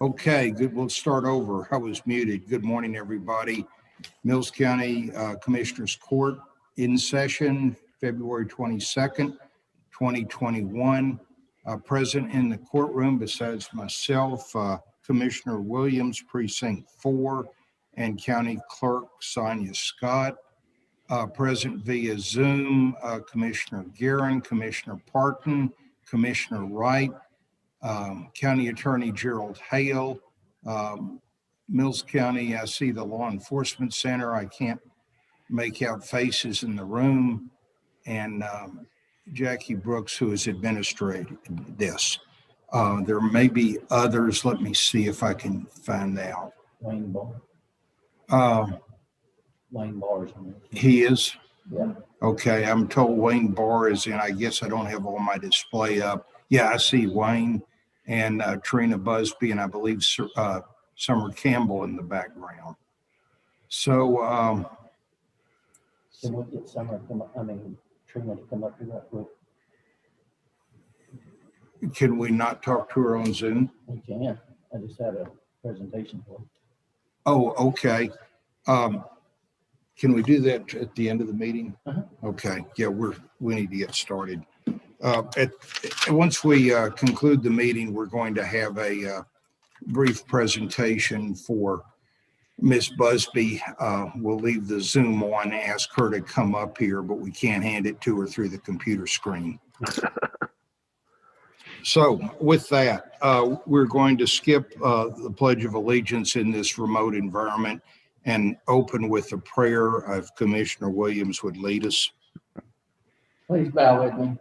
Okay, good. We'll start over. I was muted. Good morning, everybody. Mills County Commissioners Court in session, February 22nd, 2021. Present in the courtroom besides myself, Commissioner Williams, Precinct 4, and County Clerk Sonia Scott. Present via Zoom, Commissioner Guerin, Commissioner Parton, Commissioner Wright, County Attorney Gerald Hale, Mills County, I see the Law Enforcement Center. I can't make out faces in the room, and Jackie Brooks, who is administrating this. There may be others. Let me see if I can find out. Wayne Barr. Wayne Barr is in there. He is? Yeah. Okay, I'm told Wayne Barr is in. I guess I don't have all my display up. Yeah, I see Wayne and Trina Busby, and I believe Summer Campbell in the background. So, Can we get Summer to come up, Trina to come up to that quick? can we not talk to her on Zoom? We can. I just had a presentation for her. Oh, okay. Can we do that at the end of the meeting? Okay. Yeah, we need to get started. Once we conclude the meeting, we're going to have a brief presentation for Miss Busby. We'll leave the Zoom on, ask her to come up here, but we can't hand it to her through the computer screen. So with that, we're going to skip the Pledge of Allegiance in this remote environment and open with a prayer. If Commissioner Williams would lead us. Please bow with me.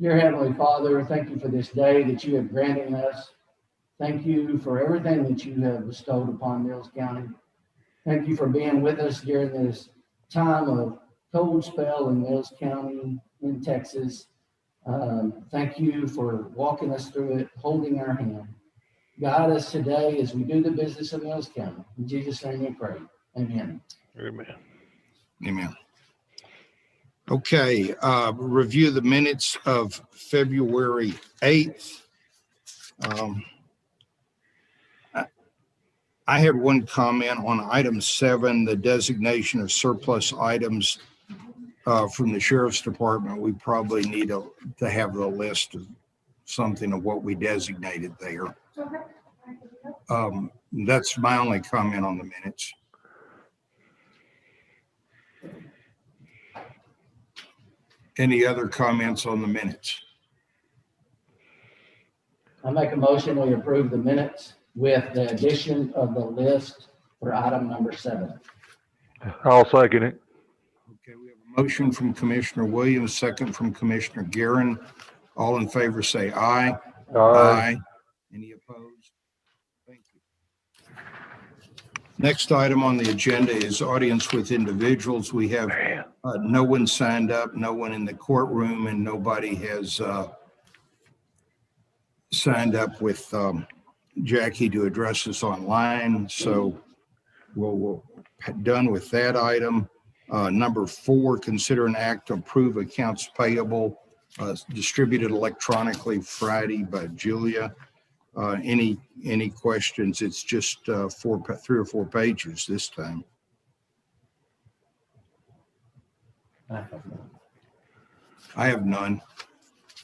Dear Heavenly Father, thank you for this day that you have granted us. Thank you for everything that you have bestowed upon Mills County. Thank you for being with us during this time of cold spell in Mills County in Texas. Thank you for walking us through it, holding our hand. Guide us today as we do the business of Mills County. In Jesus' name we pray. Amen. Amen. Amen. Okay, review the minutes of February 8th. I had one comment on item 7, the designation of surplus items from the Sheriff's Department. We probably need to have the list of something of what we designated there. That's my only comment on the minutes. Any other comments on the minutes? I make a motion we approve the minutes with the addition of the list for item number 7. I'll second it. Okay, we have a motion from Commissioner Williams, second from Commissioner Guerin. All in favor say aye. Aye. Any opposed? Thank you. Next item on the agenda is audience with individuals. We have no one signed up, no one in the courtroom, and nobody has signed up with Jackie to address us online. So we're done with that item. Number 4, consider an act to approve accounts payable distributed electronically Friday by Julia. Any questions? It's just 3 or 4 pages this time. I have none.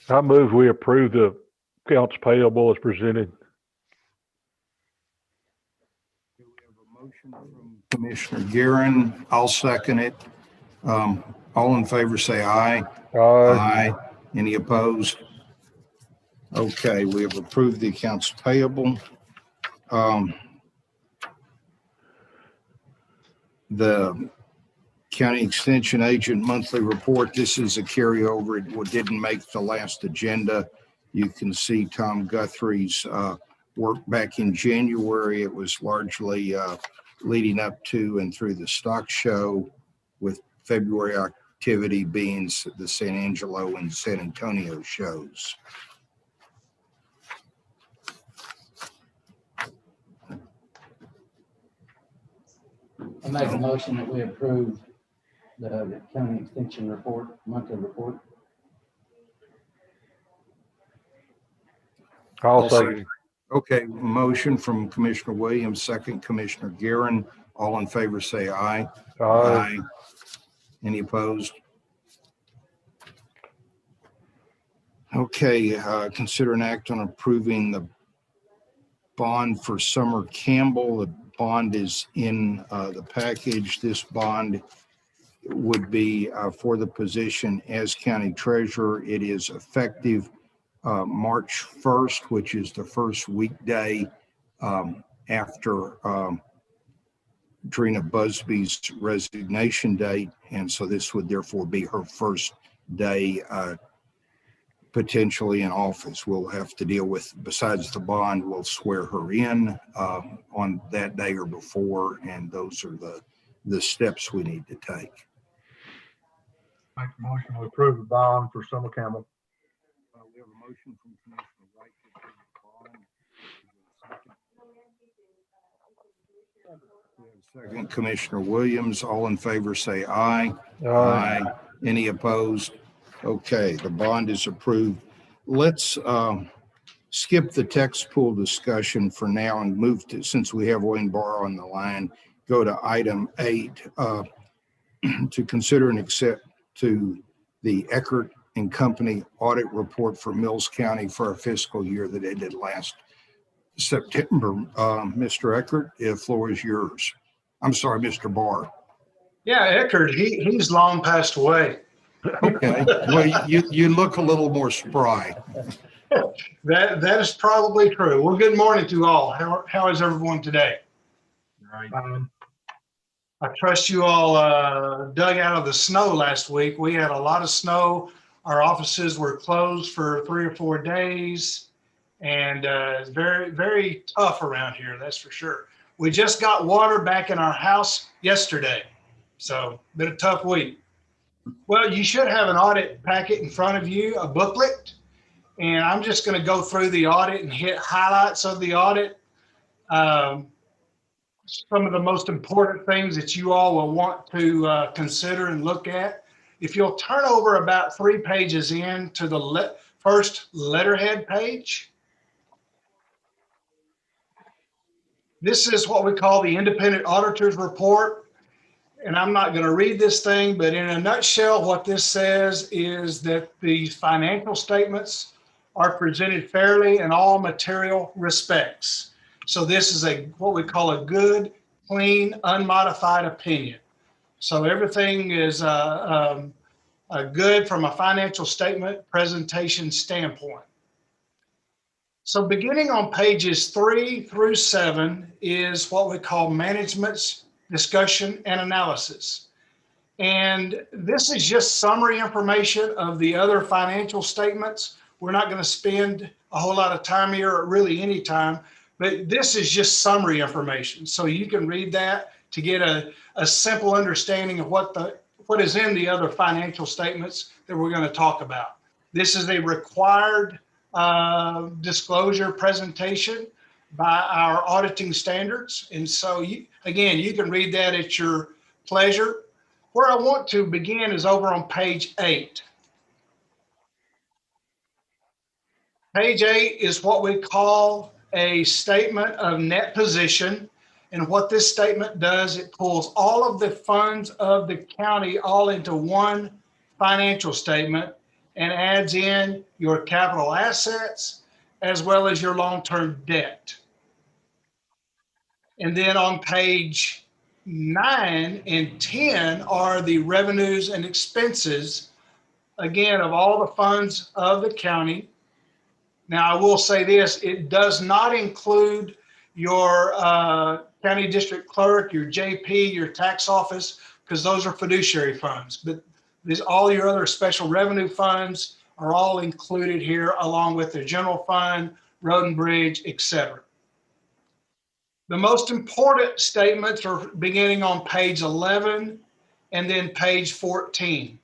I move we approve the accounts payable as presented. We have a motion from Commissioner Guerin. I'll second it. All in favor say aye. Aye. Any opposed? Okay, we have approved the accounts payable. The County Extension Agent monthly report. This is a carryover. It didn't make the last agenda. You can see Tom Guthrie's work back in January. It was largely leading up to and through the stock show, with February activity being the San Angelo and San Antonio shows. I make a motion that we approve the county extension report, monthly report. I'll second it. Okay, motion from Commissioner Williams, second Commissioner Guerin. All in favor, say aye. Aye. Any opposed? Okay, consider an act on approving the bond for Summer Campbell. The bond is in the package. This bond would be for the position as county treasurer. It is effective March 1st, which is the first weekday after Trina Busby's resignation date. And so this would therefore be her first day potentially in office. We'll have to deal with, besides the bond, we'll swear her in on that day or before. And those are the steps we need to take. Make a motion to approve the bond for Summer Campbell. We have a motion from Commissioner White to approve the bond. We have a second, Commissioner Williams. All in favor, say aye. Aye. Any opposed? Okay, the bond is approved. Let's skip the text pool discussion for now and move to, since we have Wayne Barr on the line, go to item 8 to consider and accept to the Eckert and Company audit report for Mills County for our fiscal year that ended last September. Mr. Eckert, the floor is yours. I'm sorry, Mr. Barr. Yeah, Eckert, he's long passed away. Okay, well, you look a little more spry. That is probably true. Well, good morning to all. How is everyone today? Right. I trust you all dug out of the snow last week. We had a lot of snow. Our offices were closed for 3 or 4 days, and it's very, very tough around here, that's for sure. We just got water back in our house yesterday, so been a tough week. Well, you should have an audit packet in front of you, a booklet, and I'm just going to go through the audit and hit highlights of the audit. Some of the most important things that you all will want to consider and look at. If you'll turn over about 3 pages in to the first letterhead page. This is what we call the Independent Auditors Report. And I'm not going to read this thing, but in a nutshell, what this says is that the financial statements are presented fairly in all material respects. So this is what we call a good, clean, unmodified opinion. So everything is good from a financial statement presentation standpoint. So beginning on pages 3 through 7 is what we call management's discussion and analysis. And this is just summary information of the other financial statements. We're not going to spend a whole lot of time here, or really any time, but this is just summary information. So you can read that to get a simple understanding of what is in the other financial statements that we're going to talk about. This is a required disclosure presentation by our auditing standards. And so again, you can read that at your pleasure. Where I want to begin is over on page 8. Page 8 is what we call a statement of net position. And what this statement does, it pulls all of the funds of the county all into one financial statement and adds in your capital assets as well as your long-term debt. And then on page 9 and 10 are the revenues and expenses, again, of all the funds of the county. Now, I will say this, it does not include your county district clerk, your JP, your tax office, because those are fiduciary funds. But all your other special revenue funds are all included here, along with the general fund, road and bridge, etc. The most important statements are beginning on page 11 and then page 14.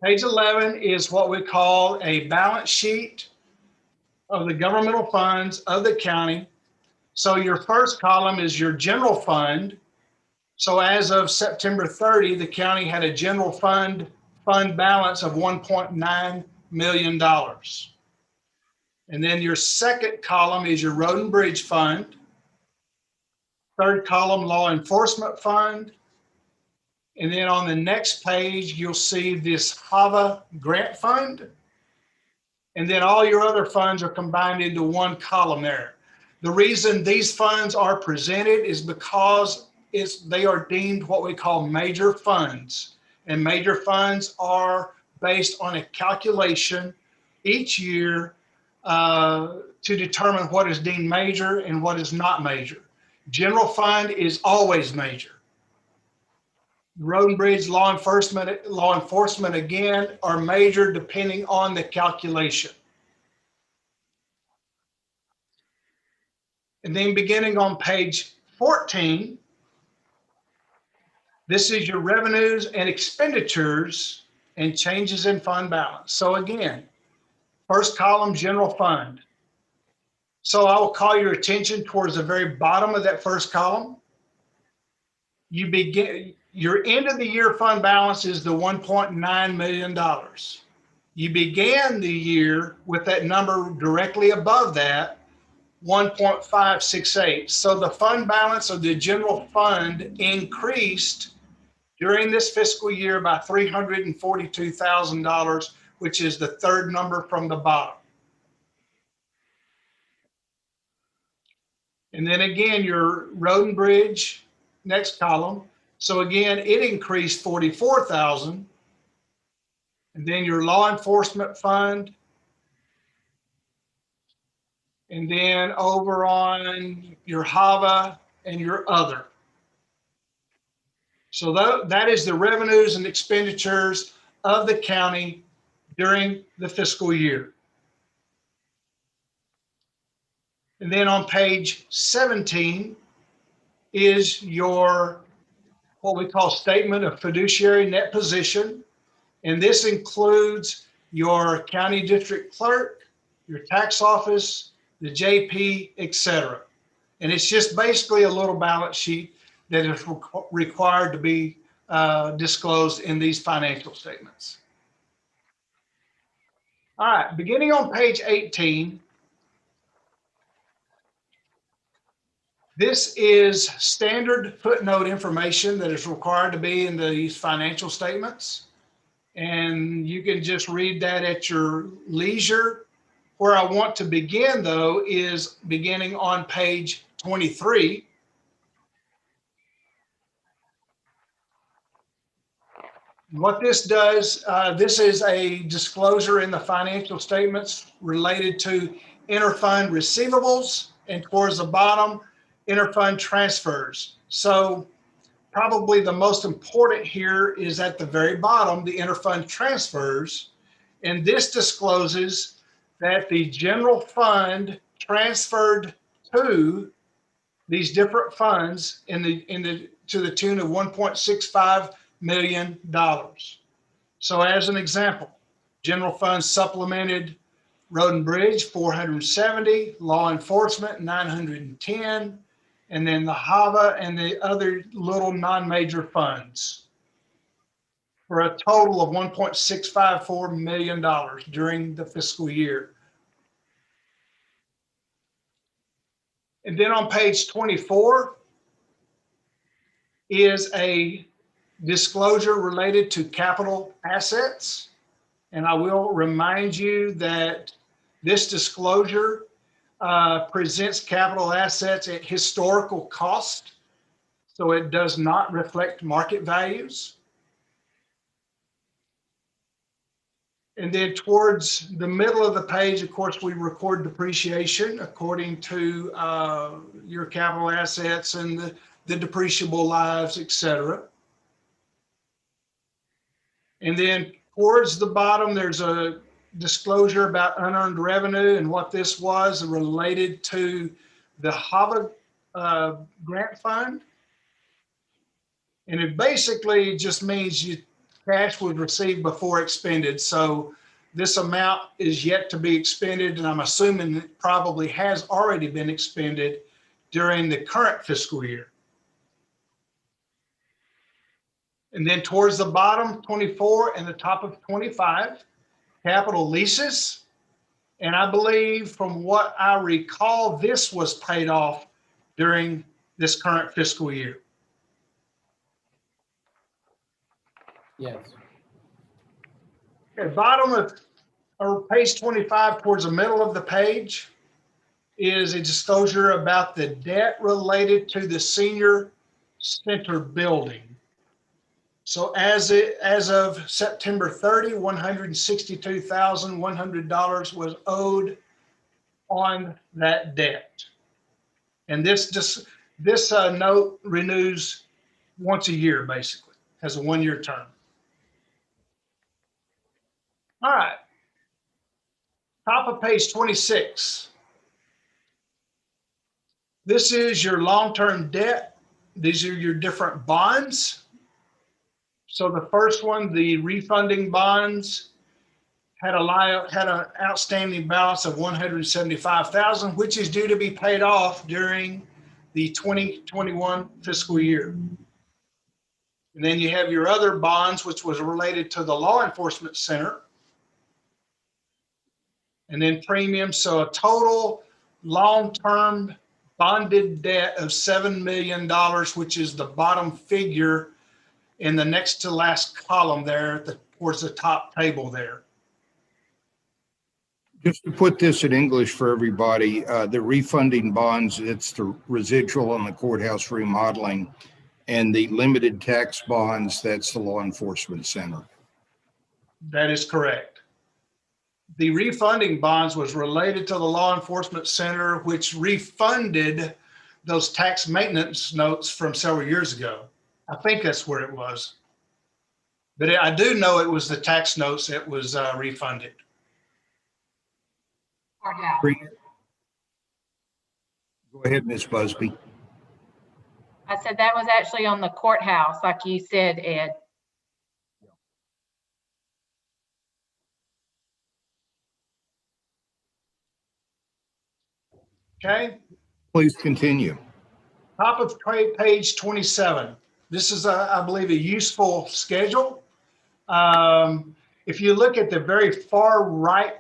Page 11 is what we call a balance sheet of the governmental funds of the county. So your first column is your general fund. So as of September 30, the county had a general fund balance of $1.9 million. And then your second column is your Road and Bridge Fund. Third column, Law Enforcement Fund. And then on the next page, you'll see this HAVA Grant Fund. And then all your other funds are combined into one column there. The reason these funds are presented is because they are deemed what we call major funds. And major funds are based on a calculation each year to determine what is deemed major and what is not major. General fund is always major. Road and Bridge, law enforcement again are major depending on the calculation. And then beginning on page 14, this is your revenues and expenditures and changes in fund balance. So again, first column, general fund. So I will call your attention towards the very bottom of that first column. Your end of the year fund balance is the $1.9 million. You began the year with that number directly above that, 1.568. So the fund balance of the general fund increased during this fiscal year by $342,000, which is the third number from the bottom. And then again, your Road and Bridge, next column. So again, it increased 44,000. And then your Law Enforcement Fund. And then over on your HAVA and your other. So that is the revenues and expenditures of the county during the fiscal year. And then on page 17 is your, what we call statement of fiduciary net position. And this includes your county district clerk, your tax office, the JP, etc. And it's just basically a little balance sheet that is required to be disclosed in these financial statements. All right, beginning on page 18, this is standard footnote information that is required to be in these financial statements. And you can just read that at your leisure. Where I want to begin, though, is beginning on page 23. What this does, this is a disclosure in the financial statements related to interfund receivables, and towards the bottom, interfund transfers. So probably the most important here is at the very bottom, the interfund transfers. And this discloses that the general fund transferred to these different funds to the tune of $1.65 million. So as an example, general fund supplemented Road and Bridge 470, law enforcement 910, and then the HAVA and the other little non-major funds for a total of $1.654 million during the fiscal year. And then on page 24 is a disclosure related to capital assets. And I will remind you that this disclosure presents capital assets at historical cost, so it does not reflect market values. And then towards the middle of the page, of course, we record depreciation according to your capital assets and the depreciable lives, etc. And then towards the bottom, there's a disclosure about unearned revenue and what this was related to the HAVA grant fund. And it basically just means cash was received before expended. So this amount is yet to be expended, and I'm assuming it probably has already been expended during the current fiscal year. And then towards the bottom, 24, and the top of 25, capital leases. And I believe from what I recall, this was paid off during this current fiscal year. Yes. At bottom of or page 25 towards the middle of the page is a disclosure about the debt related to the senior center building. So as of September 30, $162,100 was owed on that debt. And this note renews once a year, basically, has a 1-year term. All right. Top of page 26. This is your long-term debt. These are your different bonds. So the first one, the refunding bonds, had an outstanding balance of $175,000, which is due to be paid off during the 2021 fiscal year. And then you have your other bonds, which was related to the law enforcement center. And then premiums, so a total long-term bonded debt of $7 million, which is the bottom figure in the next to last column there, towards the top table there. Just to put this in English for everybody, the refunding bonds, it's the residual on the courthouse remodeling, and the limited tax bonds, that's the law enforcement center. That is correct. The refunding bonds was related to the law enforcement center, which refunded those tax maintenance notes from several years ago. I think that's where it was. But I do know it was the tax notes that was refunded. Go ahead, Ms. Busby. I said that was actually on the courthouse, like you said, Ed. Okay. Please continue. Top of page 27. This is, I believe, a useful schedule. If you look at the very far right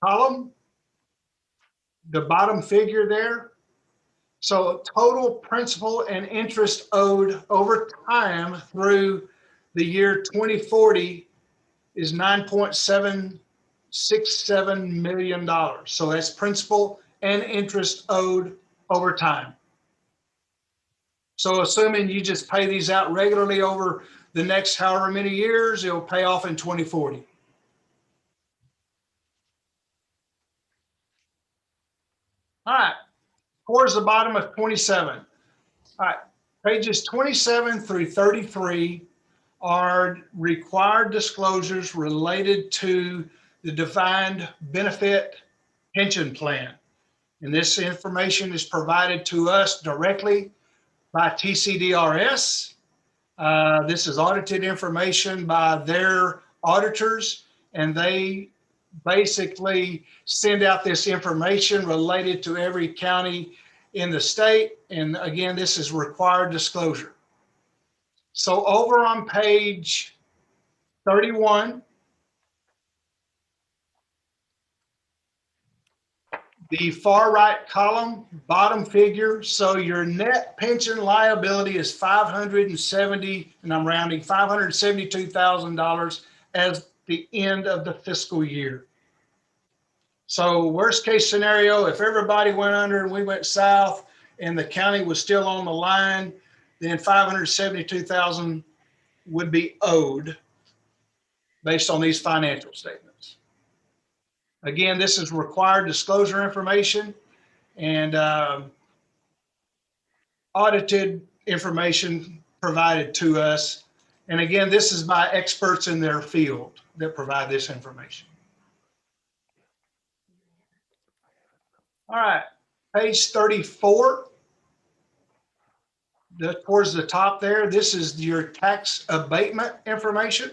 column, the bottom figure there, so total principal and interest owed over time through the year 2040 is $9.767 million. So that's principal and interest owed over time. So assuming you just pay these out regularly over the next however many years, it'll pay off in 2040. All right, towards the bottom of 27. All right, pages 27 through 33 are required disclosures related to the defined benefit pension plan. And this information is provided to us directly by TCDRS. This is audited information by their auditors, and they basically send out this information related to every county in the state. And again, this is required disclosure. So over on page 31, the far right column, bottom figure. So your net pension liability is $572,000 as the end of the fiscal year. So worst case scenario, if everybody went under and we went south and the county was still on the line, then $572,000 would be owed based on these financial statements. Again, this is required disclosure information and audited information provided to us. And again, this is by experts in their field that provide this information. All right, page 34. Towards the top there, this is your tax abatement information.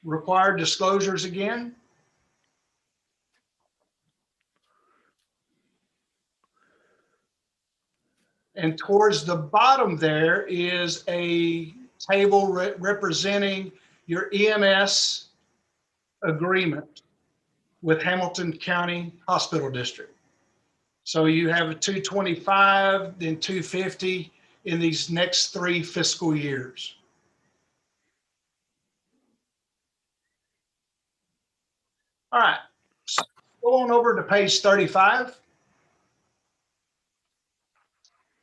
Required disclosures again. And towards the bottom there is a table representing your EMS agreement with Hamilton County Hospital District. So you have a 225, then 250 in these next 3 fiscal years. All right, go on over to page 35.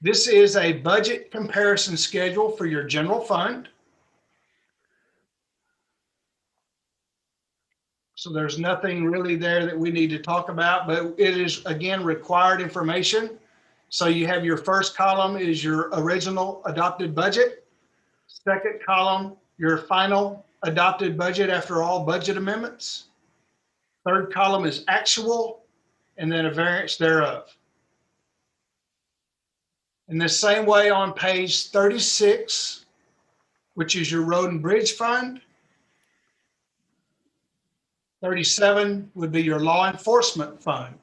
This is a budget comparison schedule for your general fund. So there's nothing really there that we need to talk about, but it is, again, required information. So you have your first column is your original adopted budget. Second column, your final adopted budget after all budget amendments. Third column is actual, and then a variance thereof. In the same way on page 36, which is your road and bridge fund. 37 would be your law enforcement fund.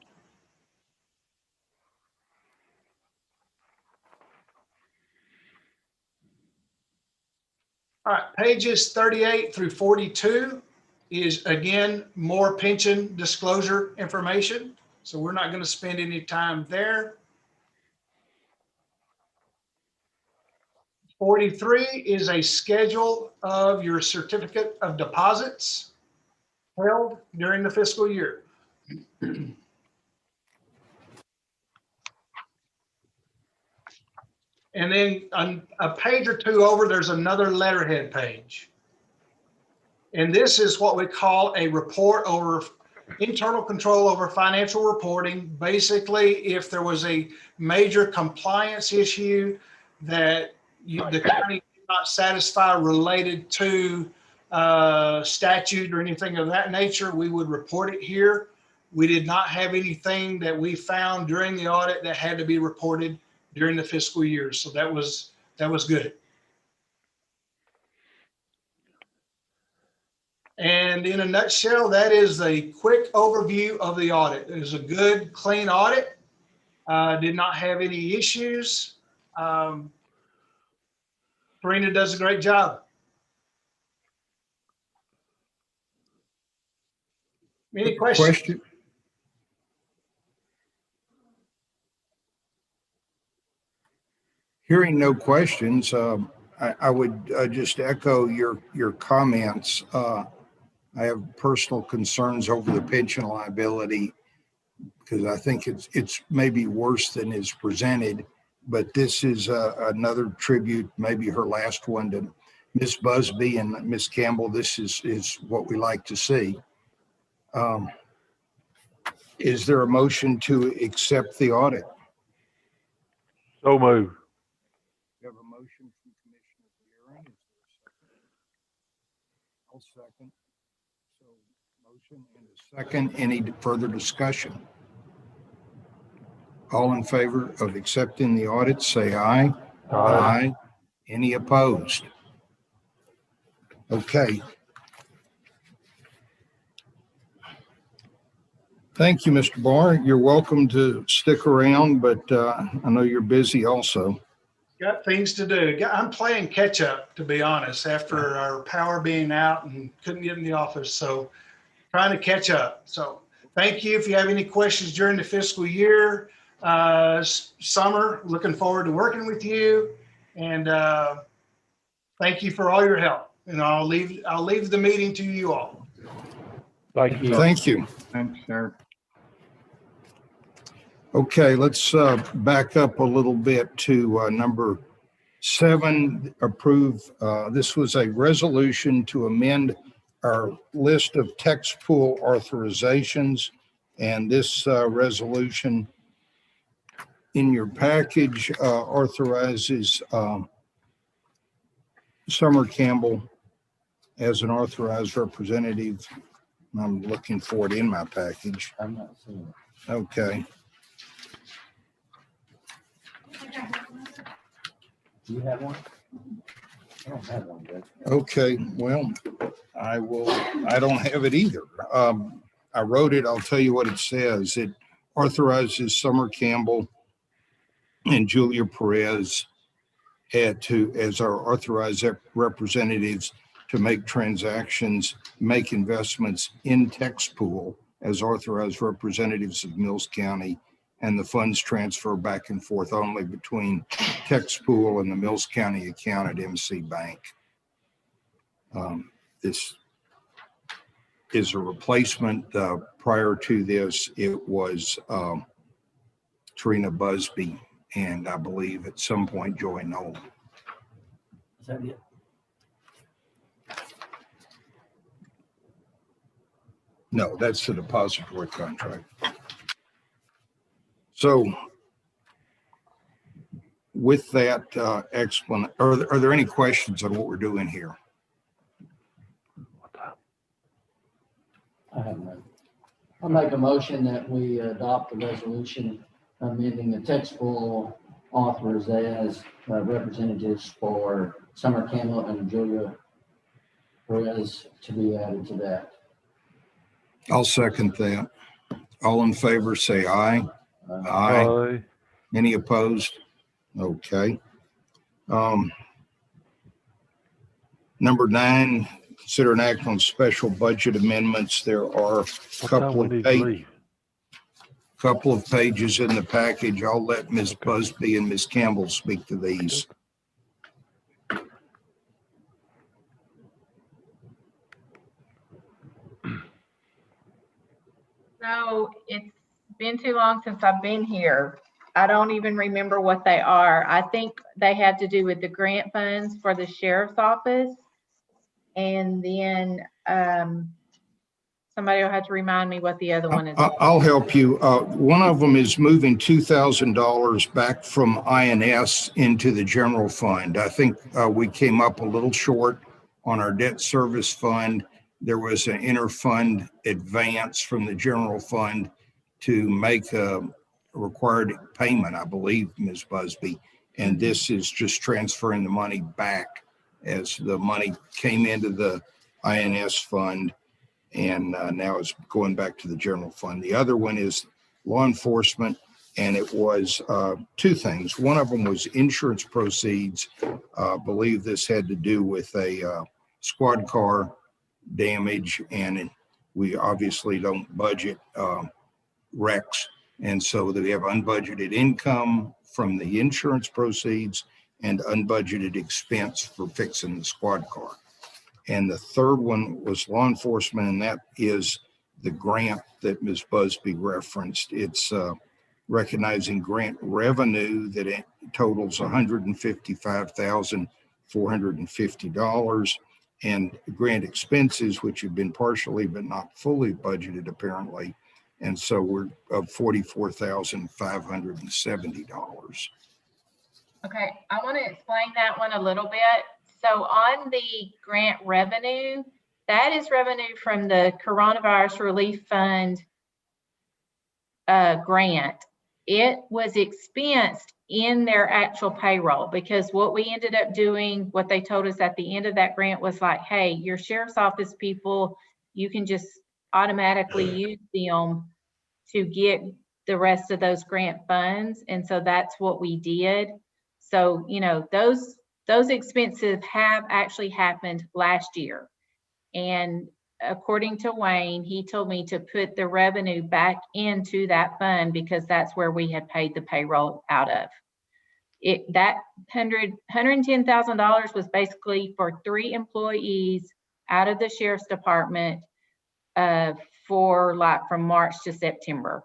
All right, pages 38 through 42 is, again, more pension disclosure information. So we're not going to spend any time there. 43 is a schedule of your certificate of deposits held during the fiscal year. And then on a page or two over, there's another letterhead page. And this is what we call a report over internal control over financial reporting. Basically, if there was a major compliance issue that the county did not satisfy related to statute or anything of that nature, we would report it here. We did not have anything that we found during the audit that had to be reported during the fiscal year. So that was good. And in a nutshell, that is a quick overview of the audit. It was a good, clean audit. Did not have any issues. Karina does a great job. Any questions? Hearing no questions, I would just echo your comments. I have personal concerns over the pension liability because I think it's maybe worse than is presented. But this is another tribute, maybe her last one, to Ms. Busby and Ms. Campbell. This is what we like to see. Is there a motion to accept the audit? So moved. We have a motion from Commissioner Buehring. Is there a second? I'll second. So motion and a second. Any further discussion? All in favor of accepting the audit, say aye. Aye. Any opposed? Okay. Thank you, Mr. Barr. You're welcome to stick around, but I know you're busy also. Got things to do. I'm playing catch up, to be honest, after our power being out and couldn't get in the office. So trying to catch up. So thank you. If you have any questions during the fiscal year, summer, looking forward to working with you. And thank you for all your help. And I'll leave the meeting to you all. Thank you. Thank you. Thanks, sir. Okay, let's back up a little bit to number 7, approve. This was a resolution to amend our list of text pool authorizations. And this resolution in your package authorizes Summer Campbell as an authorized representative. I'm looking for it in my package. I'm not seeing it. Okay. Do you have one? I don't have one, Judge. Okay, well, I don't have it either. I wrote it. I'll tell you what it says. It authorizes Summer Campbell and Julia Perez as our authorized representatives to make transactions, make investments in tax pool as authorized representatives of Mills County, and the funds transfer back and forth only between tax pool and the Mills County account at Mcbank. This is a replacement. Prior to this, it was Trina Busby, and I believe at some point Joy Noel. Is that it? No, that's the depository contract. So with that explanation, are there any questions on what we're doing here? I have none. I'll make a motion that we adopt the resolution amending the tax pool authors as representatives for Summer Campbell and Julia Perez to be added to that. I'll second that. All in favor, say aye. Aye. Aye. Any opposed? Okay. Number 9, consider an act on special budget amendments. There are a couple of pages in the package. I'll let Ms. Busby and Ms. Campbell speak to these. So it's been too long since I've been here. I don't even remember what they are. I think they have to do with the grant funds for the sheriff's office. And then somebody will have to remind me what the other one is. I'll help you. One of them is moving $2,000 back from INS into the general fund. I think we came up a little short on our debt service fund. There was an interfund advance from the general fund to make a required payment, I believe, Ms. Busby. And this is just transferring the money back as the money came into the INS fund, and now it's going back to the general fund. The other one is law enforcement, and it was 2 things. One of them was insurance proceeds. I believe this had to do with a squad car damage, and we obviously don't budget wrecks, and so we have unbudgeted income from the insurance proceeds and unbudgeted expense for fixing the squad car. And the third one was law enforcement, and that is the grant that Ms. Busby referenced. It's recognizing grant revenue that it totals $155,450, and grant expenses, which have been partially but not fully budgeted apparently. And so we're up $44,570. Okay, I want to explain that one a little bit. So on the grant revenue, that is revenue from the Coronavirus Relief Fund grant. It was expensed in their actual payroll, because what we ended up doing, what they told us at the end of that grant was like, hey, your sheriff's office people, you can just automatically use them to get the rest of those grant funds. And so that's what we did. So, you know, those expenses have actually happened last year. And according to Wayne, he told me to put the revenue back into that fund because that's where we had paid the payroll out of. That $110,000 was basically for 3 employees out of the sheriff's department for like from March to September.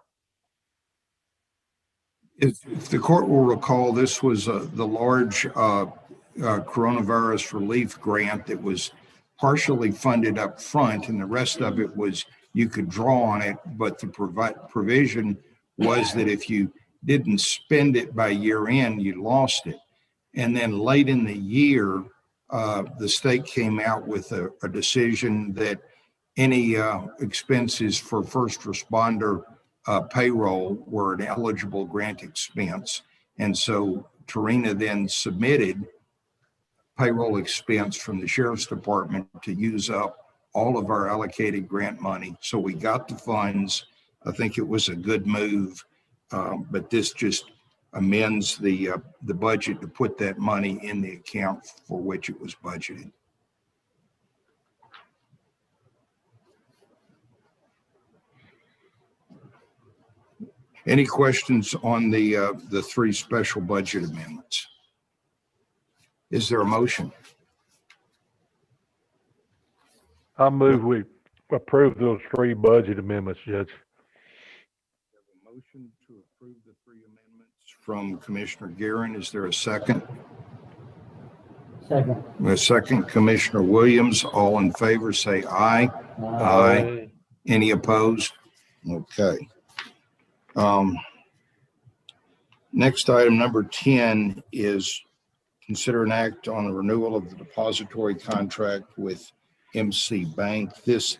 If the court will recall, this was the large coronavirus relief grant that was partially funded up front, and the rest of it was you could draw on it, but the provision was that if you didn't spend it by year end, you lost it. And then late in the year, the state came out with a decision that any expenses for first responder payroll were an eligible grant expense. And so Tarina then submitted payroll expense from the sheriff's department to use up all of our allocated grant money. So we got the funds. I think it was a good move, but this just amends the budget to put that money in the account for which it was budgeted. Any questions on the three special budget amendments? Is there a motion? I move we approve those three budget amendments, Judge. A motion to approve the three amendments from Commissioner Guerin. Is there a second? Second. A second, Commissioner Williams. All in favor, say aye. Aye. Any opposed? Okay. Next item, number 10, is consider an act on the renewal of the depository contract with Mcbank. This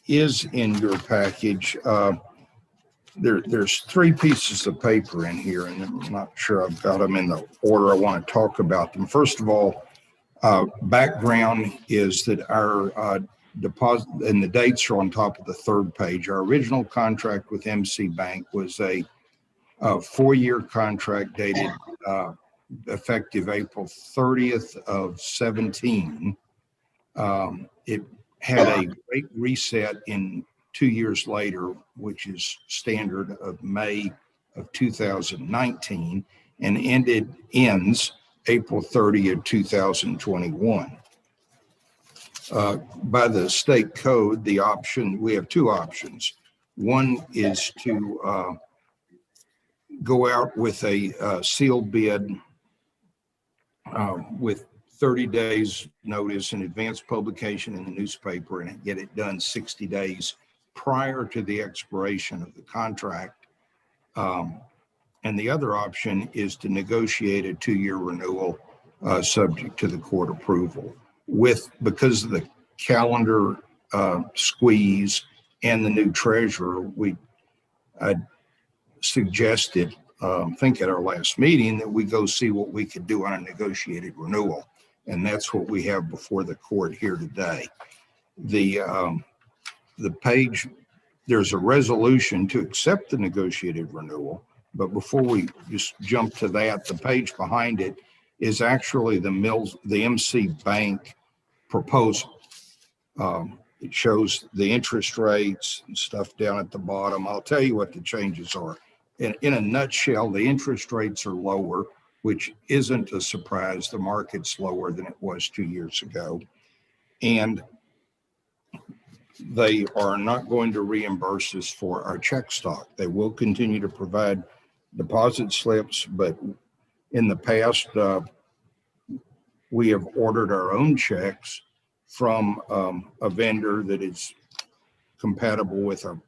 is in your package. There's three pieces of paper in here, and I'm not sure I've got them in the order I want to talk about them. First of all, background is that our deposit, and the dates are on top of the third page. Our original contract with Mcbank was a 4-year contract dated effective April 30th of 17. It had a rate reset in 2 years later, which is standard, of May of 2019, and ends April 30th, 2021. By the state code, we have two options. One is to go out with a sealed bid with 30 days notice and advance publication in the newspaper and get it done 60 days prior to the expiration of the contract. And the other option is to negotiate a 2-year renewal subject to the court approval. Because of the calendar squeeze and the new treasurer, I suggested, I think at our last meeting, that we go see what we could do on a negotiated renewal. And that's what we have before the court here today. The page, there's a resolution to accept the negotiated renewal. But before we just jump to that, the page behind it is actually the Mcbank proposal. It shows the interest rates and stuff down at the bottom. I'll tell you what the changes are. In a nutshell, the interest rates are lower, which isn't a surprise. The market's lower than it was 2 years ago. And they are not going to reimburse us for our check stock. They will continue to provide deposit slips, but in the past, we have ordered our own checks from a vendor that is compatible with our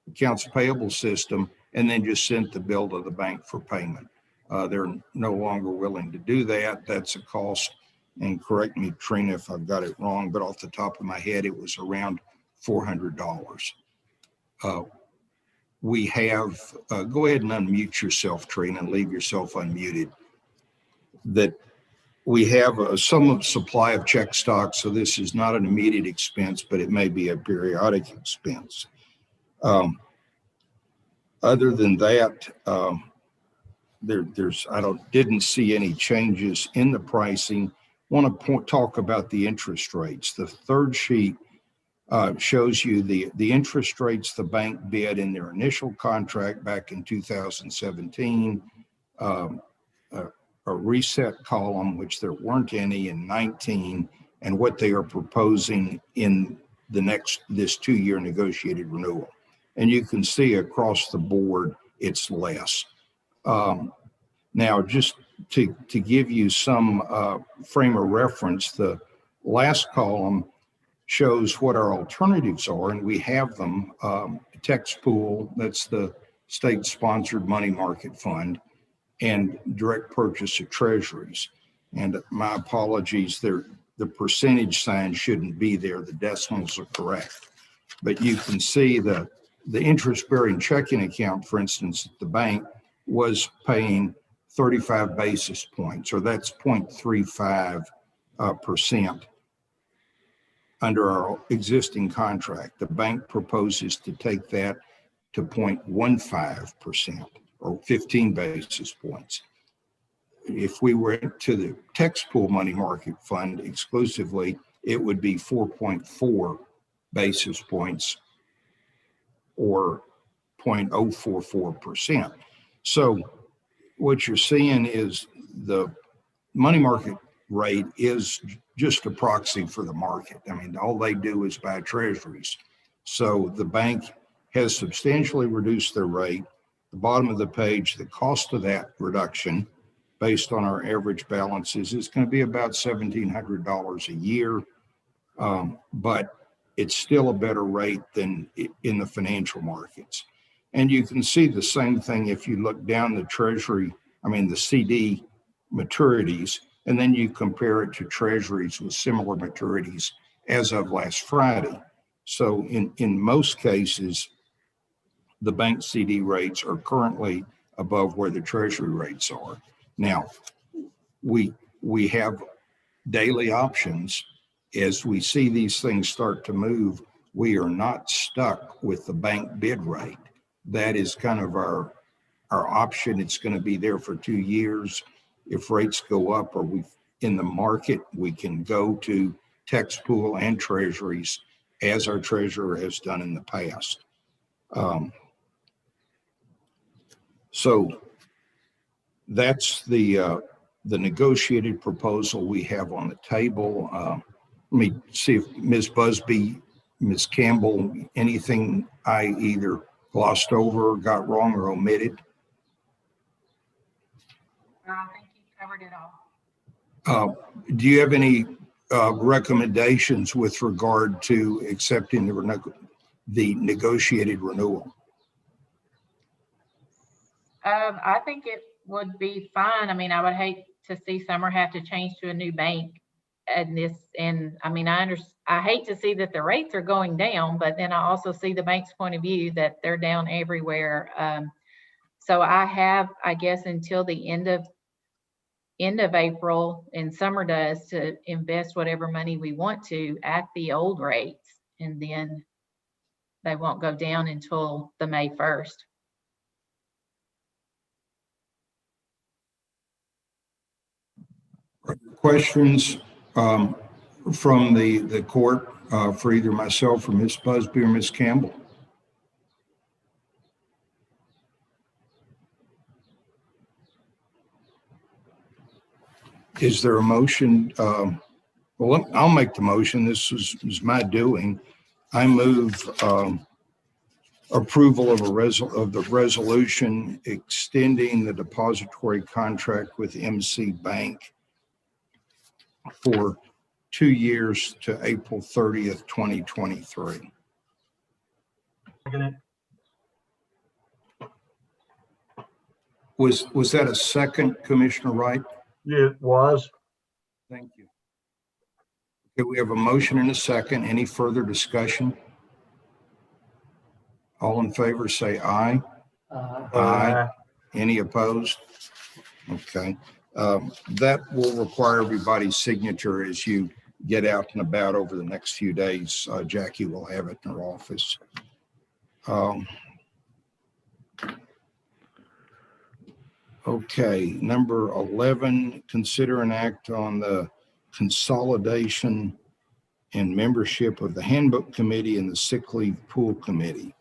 accounts payable system, and then just sent the bill to the bank for payment. They're no longer willing to do that. That's a cost, and correct me, Trina, if I've got it wrong, but off the top of my head, it was around $400. We have, go ahead and unmute yourself, Trina, and leave yourself unmuted. That we have some supply of check stock, so this is not an immediate expense, but it may be a periodic expense. Other than that, didn't see any changes in the pricing. Want to talk about the interest rates. The third sheet shows you the interest rates the bank bid in their initial contract back in 2017. A reset column, which there weren't any in 19, and what they are proposing in this 2-year negotiated renewal. And you can see across the board, it's less. Now, just to give you some frame of reference, the last column shows what our alternatives are, and we have them. Text pool, that's the state-sponsored money market fund, and direct purchase of treasuries. And my apologies, the percentage sign shouldn't be there. The decimals are correct. But you can see the interest-bearing checking account, for instance, at the bank was paying 35 basis points, or that's 0.35% under our existing contract. The bank proposes to take that to 0.15%, or 15 basis points. If we were to the text pool money market fund exclusively, it would be 4.4 basis points, or 0.044%. So what you're seeing is the money market rate is just a proxy for the market. I mean, all they do is buy treasuries. So the bank has substantially reduced their rate. The bottom of the page, the cost of that reduction based on our average balances is going to be about $1,700 a year. But it's still a better rate than in the financial markets. And you can see the same thing if you look down the CD maturities, and then you compare it to treasuries with similar maturities as of last Friday. So in most cases, the bank CD rates are currently above where the treasury rates are. Now, we have daily options. As we see these things start to move, we are not stuck with the bank bid rate. That is kind of our option. It's going to be there for 2 years. If rates go up or we in the market, we can go to tax pool and treasuries as our treasurer has done in the past. So that's the negotiated proposal we have on the table. Let me see if Ms. Busby, Ms. Campbell, anything I either glossed over, got wrong, or omitted? I think you covered it all. Do you have any recommendations with regard to accepting the negotiated renewal? I think it would be fine. I mean, I would hate to see Summer have to change to a new bank and I mean, I hate to see that the rates are going down, but then I also see the bank's point of view that they're down everywhere. So I have, I guess, until the end of April, and Summer does, to invest whatever money we want to at the old rates, and then they won't go down until the May 1st. Questions from the court for either myself or Ms. Busby or Ms. Campbell? Is there a motion? Well, I'll make the motion. This is my doing. I move approval of the resolution extending the depository contract with Mcbank for 2 years to April 30th, 2023. Was that a second, Commissioner Wright? Yeah, it was. Thank you. Okay, we have a motion and a second. Any further discussion? All in favor say aye. Aye. Any opposed? Okay. That will require everybody's signature as you get out and about over the next few days. Jackie will have it in her office. Okay, number 11, consider an act on the consolidation and membership of the Handbook Committee and the Sick Leave Pool Committee.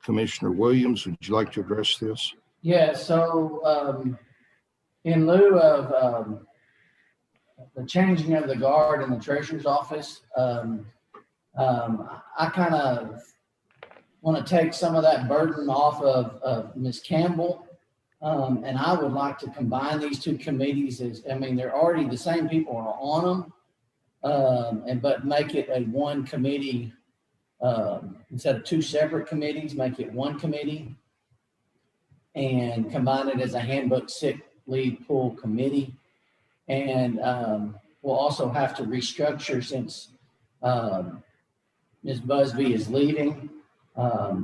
Commissioner Williams, would you like to address this? Yeah, so in lieu of the changing of the guard in the treasurer's office, I kind of want to take some of that burden off of Ms. Campbell. And I would like to combine these two committees they're already the same people are on them, but make it a one committee, instead of two separate committees, make it one committee and combine it as a handbook sick leave pool committee. And we'll also have to restructure since Ms. Busby is leaving. I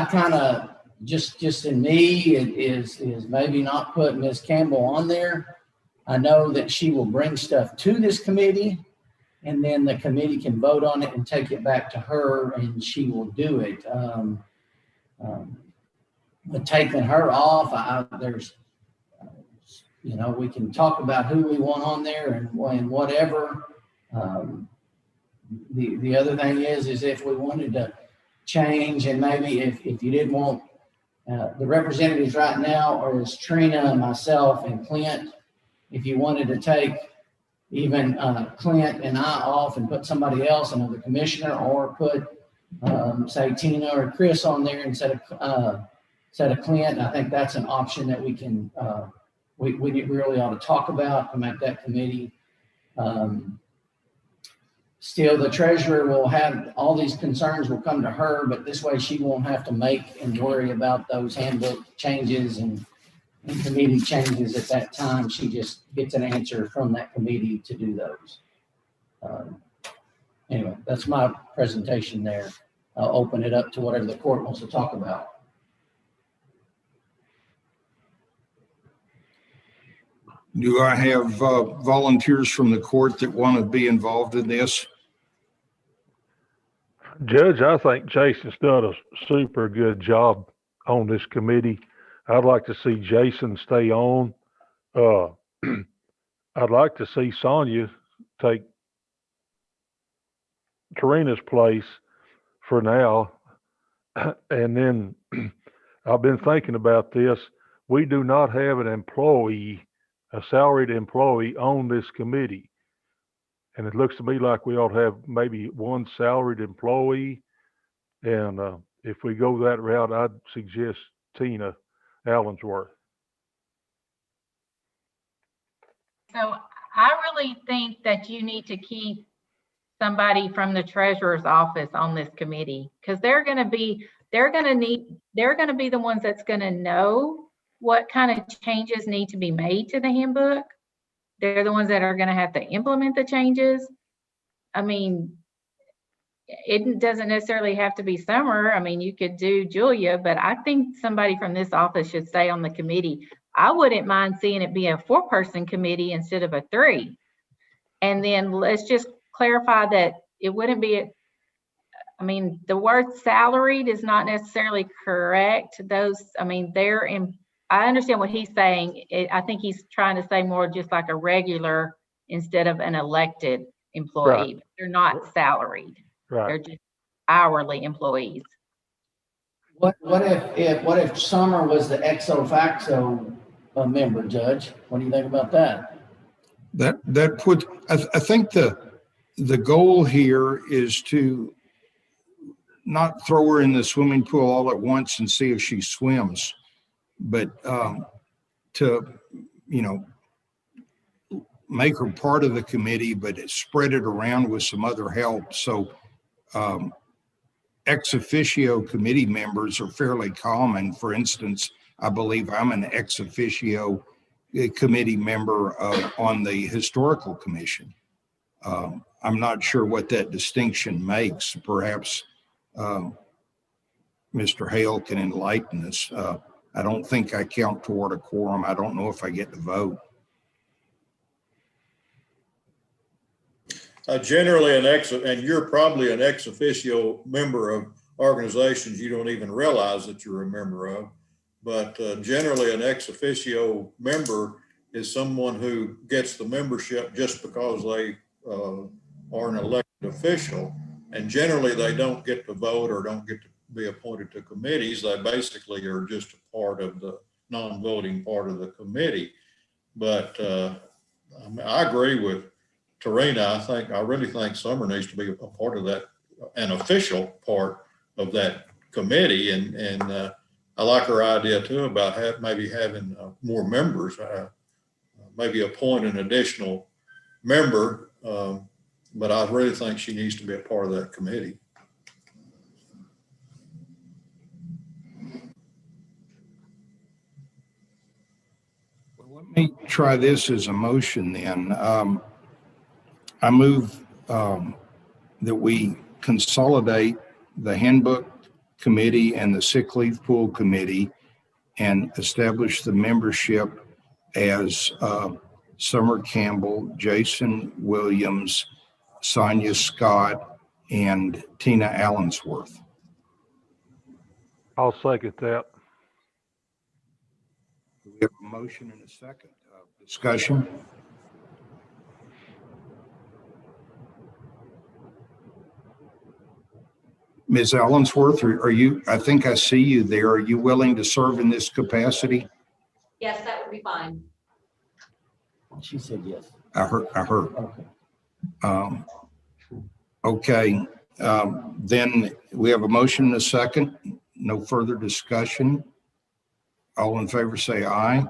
kind of just in me is maybe not put Ms. Campbell on there. I know that she will bring stuff to this committee, and then the committee can vote on it and take it back to her, and she will do it. But taking her off, there's, we can talk about who we want on there and whatever. The other thing is if we wanted to change, and maybe if you didn't want, the representatives right now are as Trina, myself, and Clint. If you wanted to take even Clint and I off and put somebody else, another commissioner, or put say Tina or Chris on there instead of Clint, I think that's an option that we can we really ought to talk about to make that committee. Still, the treasurer will have all these concerns will come to her, but this way she won't have to make and worry about those handbook changes and committee changes at that time. She just gets an answer from that committee to do those. Anyway, that's my presentation there. I'll open it up to whatever the court wants to talk about. Do I have volunteers from the court that want to be involved in this? Judge, I think Jason's done a super good job on this committee. I'd like to see Jason stay on. I'd like to see Sonia take Karina's place for now. And then I've been thinking about this. We do not have an employee, a salaried employee on this committee. And it looks to me like we ought to have maybe one salaried employee. And if we go that route, I'd suggest Tina Allensworth. So I really think that you need to keep somebody from the treasurer's office on this committee, because they're going to be the ones that's going to know what kind of changes need to be made to the handbook. They're the ones that are going to have to implement the changes. I mean, it doesn't necessarily have to be Summer. I mean, you could do Julia, but I think somebody from this office should stay on the committee. I wouldn't mind seeing it be a 4-person committee instead of a 3. And then let's just clarify that it wouldn't be, I mean, the word salaried is not necessarily correct. Those, I mean, I understand what he's saying. I think he's trying to say more just like a regular instead of an elected employee. Right. They're not salaried. Right. They're just hourly employees. What if Summer was the ex officio member, Judge? What do you think about that? I think the goal here is to not throw her in the swimming pool all at once and see if she swims, but to, make her part of the committee, but spread it around with some other help. So ex officio committee members are fairly common. For instance, I believe I'm an ex officio committee member on the historical commission. I'm not sure what that distinction makes. Perhaps Mr. Hale can enlighten us. I don't think I count toward a quorum. I don't know if I get to vote. Generally and you're probably an ex officio member of organizations you don't even realize that you're a member of, but generally an ex officio member is someone who gets the membership just because they are an elected official, and generally they don't get to vote or don't get to be appointed to committees. They basically are just a part of the non-voting part of the committee. But I agree with Tarina. I really think Summer needs to be a part of that, an official part of that committee. And I like her idea too about maybe having more members, maybe appoint an additional member. But I really think she needs to be a part of that committee. Well, let me try this as a motion then. I move that we consolidate the handbook committee and the sick leave pool committee and establish the membership as Summer Campbell, Jason Williams, Sonia Scott, and Tina Allensworth. I'll second that. We have a motion and a second. Discussion. Ms. Allensworth, are you, I think I see you there. Are you willing to serve in this capacity? Yes, that would be fine. She said yes. I heard. Okay. Okay, then we have a motion and a second. No further discussion. All in favor say aye.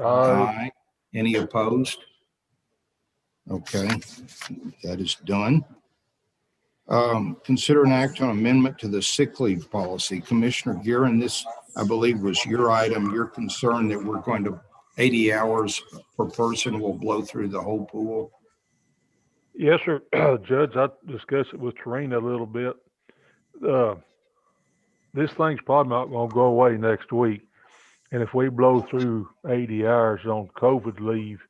Aye. Any opposed? Okay, that is done. Consider an act on amendment to the sick leave policy. Commissioner Guerin, this, I believe, was your item. You're concerned that we're going to 80 hours per person will blow through the whole pool. Yes, sir. Judge, I discussed it with Tarina a little bit. This thing's probably not going to go away next week. And if we blow through 80 hours on COVID leave,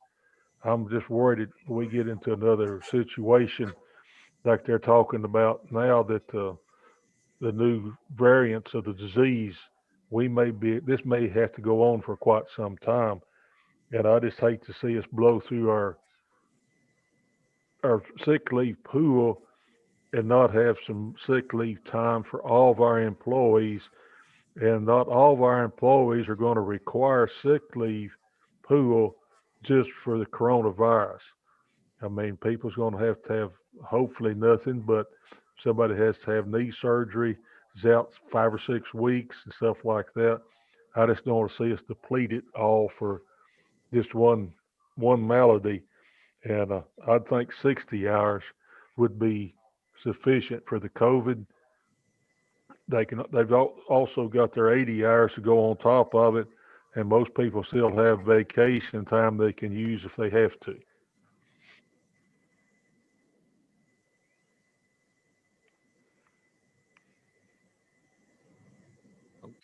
I'm just worried that we get into another situation like they're talking about now, that the new variants of the disease, this may have to go on for quite some time. And I just hate to see us blow through our sick leave pool and not have some sick leave time for all of our employees. And not all of our employees are going to require sick leave pool just for the coronavirus. I mean, people's going to have hopefully nothing, but somebody has to have knee surgery, is out 5 or 6 weeks and stuff like that. I just don't want to see us deplete it all for just one malady. And I'd think 60 hours would be sufficient for the COVID. They've also got their 80 hours to go on top of it, and most people still have vacation time they can use if they have to.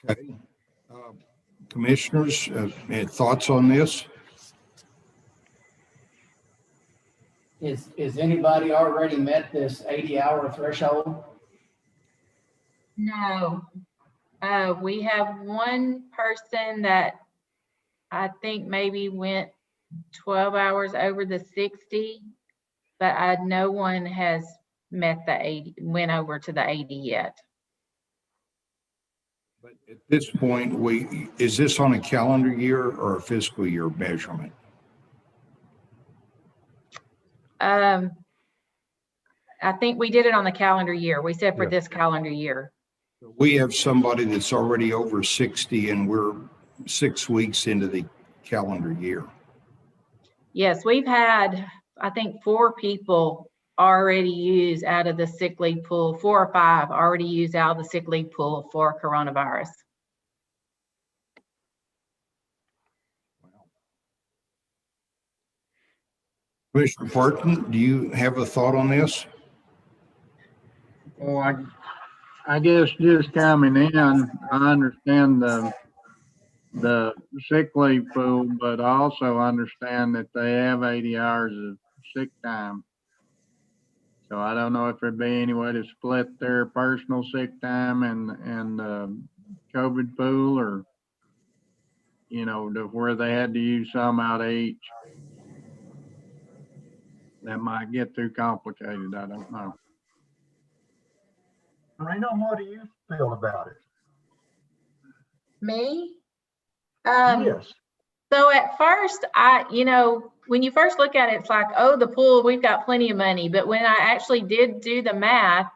Okay. Commissioners, any thoughts on this? Is anybody already met this 80-hour threshold? No. We have one person that I think maybe went 12 hours over the 60, but no one has met the 80, went over to the 80 yet. But at this point, is this on a calendar year or a fiscal year measurement? I think we did it on the calendar year. We said for Yeah. this calendar year. We have somebody that's already over 60 and we're 6 weeks into the calendar year. Yes, we've had, I think, 4 people already use out of the sick leave pool, 4 or 5 already use out of the sick leave pool for coronavirus. Commissioner Parton, do you have a thought on this? Well, I guess just coming in, I understand the sick leave pool, but I also understand that they have 80 hours of sick time. So I don't know if there'd be any way to split their personal sick time and COVID pool, or, you know, to where they had to use some out of each. That might get too complicated. I don't know. Rena, what do you feel about it? Me? Yes. So at first, when you first look at it, it's like, oh, the pool, we've got plenty of money. But when I actually did do the math,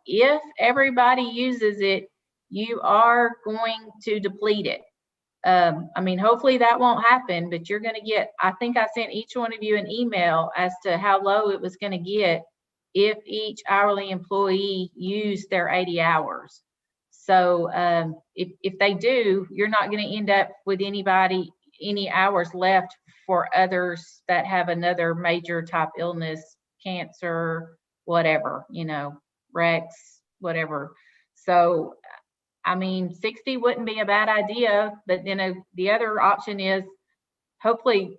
if everybody uses it, you are going to deplete it. I mean, hopefully that won't happen, but you're going to get, I think I sent each one of you an email as to how low it was going to get if each hourly employee used their 80 hours. So if they do, you're not going to end up with any hours left for others that have another major type illness, cancer, whatever, Rex, whatever. So, I mean, 60 wouldn't be a bad idea, but then the other option is hopefully,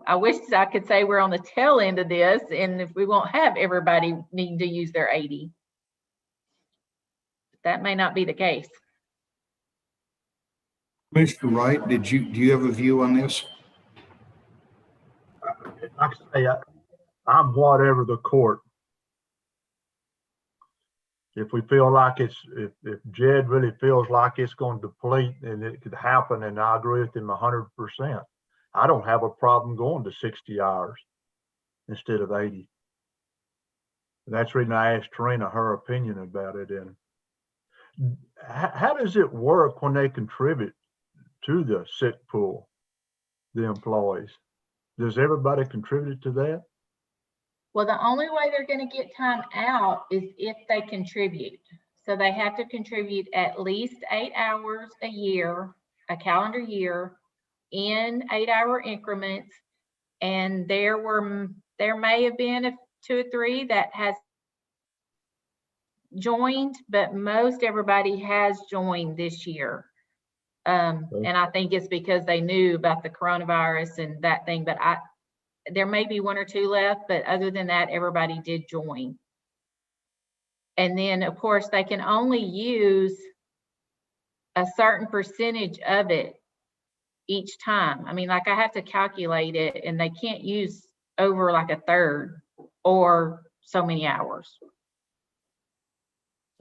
I wish I could say we're on the tail end of this and if we won't have everybody needing to use their 80. That may not be the case. Commissioner Wright, do you have a view on this? Like I say, I'm whatever the court If we feel like if Jed really feels like it's going to deplete and it could happen, and I agree with him 100%, I don't have a problem going to 60 hours instead of 80. And that's the reason I asked Trina her opinion about it. And how does it work when they contribute to the sick pool, the employees? Does everybody contribute to that? Well, the only way they're going to get time out is if they contribute. So they have to contribute at least 8 hours a year, a calendar year, in 8-hour increments. And there may have been 2 or 3 that has joined, but most everybody has joined this year. And I think it's because they knew about the coronavirus and that thing, but there may be 1 or 2 left, but other than that, everybody did join. And then of course they can only use a certain percentage of it each time. I mean, like I have to calculate it, and they can't use over like 1/3 or so many hours.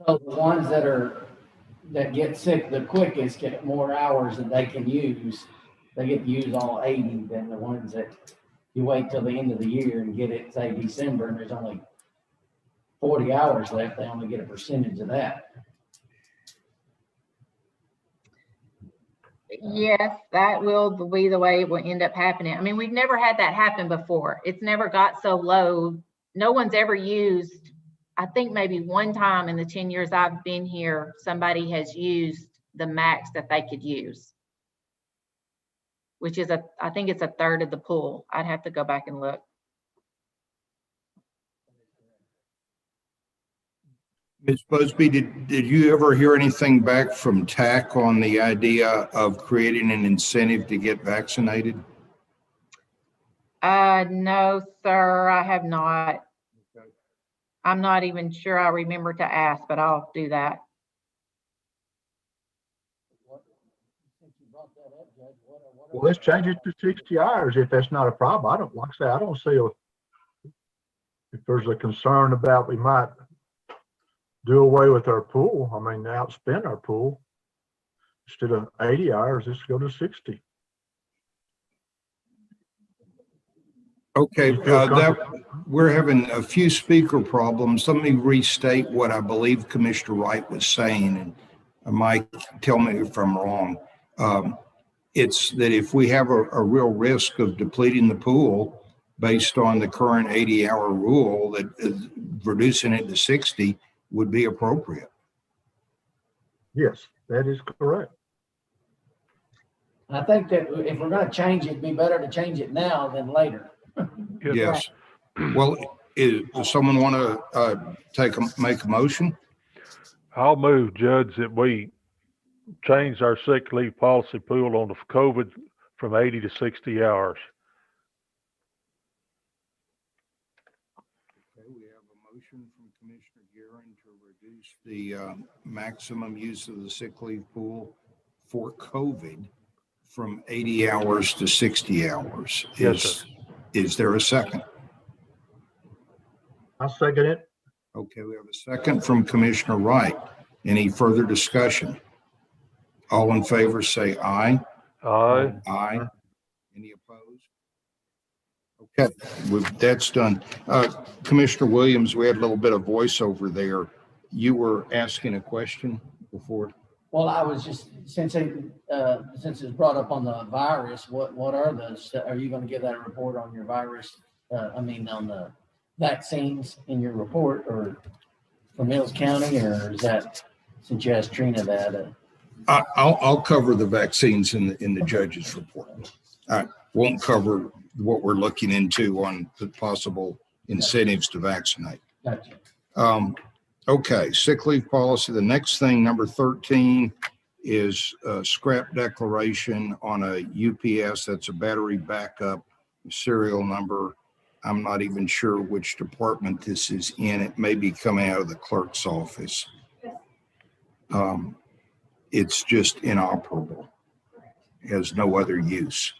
So the ones that get sick the quickest get more hours that they can use. They get to use all 80 than the ones that you wait till the end of the year and get it, say December, and there's only 40 hours left. They only get a percentage of that. Yes, that will be the way it will end up happening. I mean, we've never had that happen before. It's never got so low. No one's ever used, I think maybe one time in the 10 years I've been here, somebody has used the max that they could use, which is I think it's 1/3 of the pool. I'd have to go back and look. Ms. Busby, did you ever hear anything back from TAC on the idea of creating an incentive to get vaccinated? No, sir, I have not. Okay. I'm not even sure I remember to ask, but I'll do that. Well, let's change it to 60 hours if that's not a problem. I don't, like I say, I don't see if there's a concern about we might do away with our pool. I mean, outspend our pool. Instead of 80 hours, let's go to 60. Okay, we're having a few speaker problems. Let me restate what I believe Commissioner Wright was saying, and Mike, tell me if I'm wrong. It's that if we have a real risk of depleting the pool based on the current 80-hour rule, that reducing it to 60 would be appropriate. Yes, that is correct. I think that if we're going to change it, it'd be better to change it now than later. Yes. Well, does someone want to make a motion? I'll move, Judge, that we change our sick leave policy pool on the COVID from 80 to 60 hours. Okay, we have a motion from Commissioner Guerin to reduce the maximum use of the sick leave pool for COVID from 80 hours to 60 hours. Yes, sir. Is there a second? I second it. Okay, we have a second from Commissioner Wright. Any further discussion? All in favor say aye. Aye. Aye. Any opposed? Okay, that's done. Commissioner Williams, we had a little bit of voiceover there. You were asking a question before. Well, I was just, since it's brought up on the virus, what are those? Are you going to give that a report on your virus? On the vaccines in your report, or for Mills County, or is that, since you asked Trina that? I'll cover the vaccines in the judge's report. I won't cover what we're looking into on the possible incentives to vaccinate. Gotcha. Okay, sick leave policy. The next thing, number 13, is a scrap declaration on a UPS. That's a battery backup serial number. I'm not even sure which department this is in. It may be coming out of the clerk's office. It's just inoperable. It has no other use.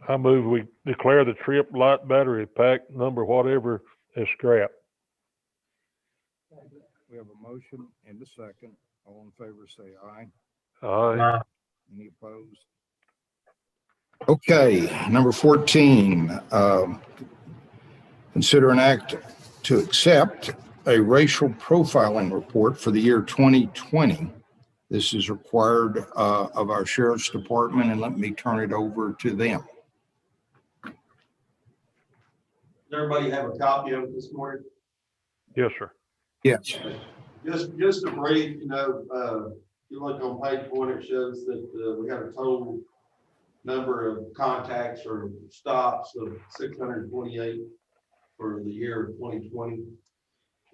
I move we declare the trip light battery pack number whatever as scrap. We have a motion and a second. All in favor, say aye. Aye. Any opposed? Okay, number 14, consider an act to accept a racial profiling report for the year 2020. This is required of our sheriff's department, and let me turn it over to them. Does everybody have a copy of it this morning? Yes, sir. Yes. Just a brief, if you look on page 1, it shows that we have a total number of contacts or stops of 628 for the year of 2020.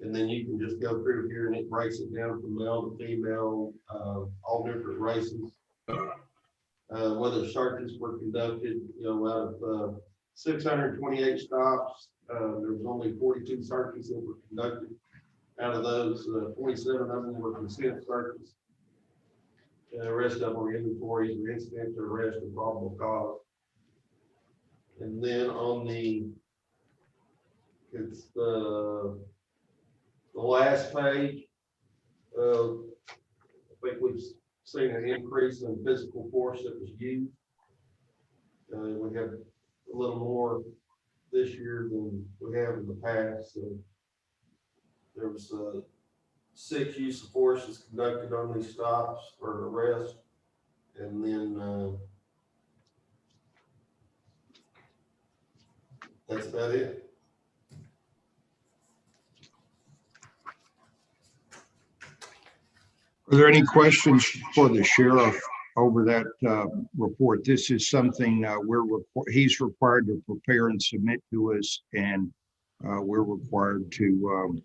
And then you can just go through here and it breaks it down from male to female, all different races. Whether searches were conducted, out of 628 stops, there was only 42 searches that were conducted. Out of those, 27 of them were consent searches. The rest of them were inventories or incident to arrest and probable cause. And then on it's the last page, I think we've seen an increase in physical force that was used. We have a little more this year than we have in the past. So there was 6 use of forces conducted on these stops or arrests, and then that's about it. Are there any questions for the sheriff over that report? This is something he's required to prepare and submit to us, and we're required to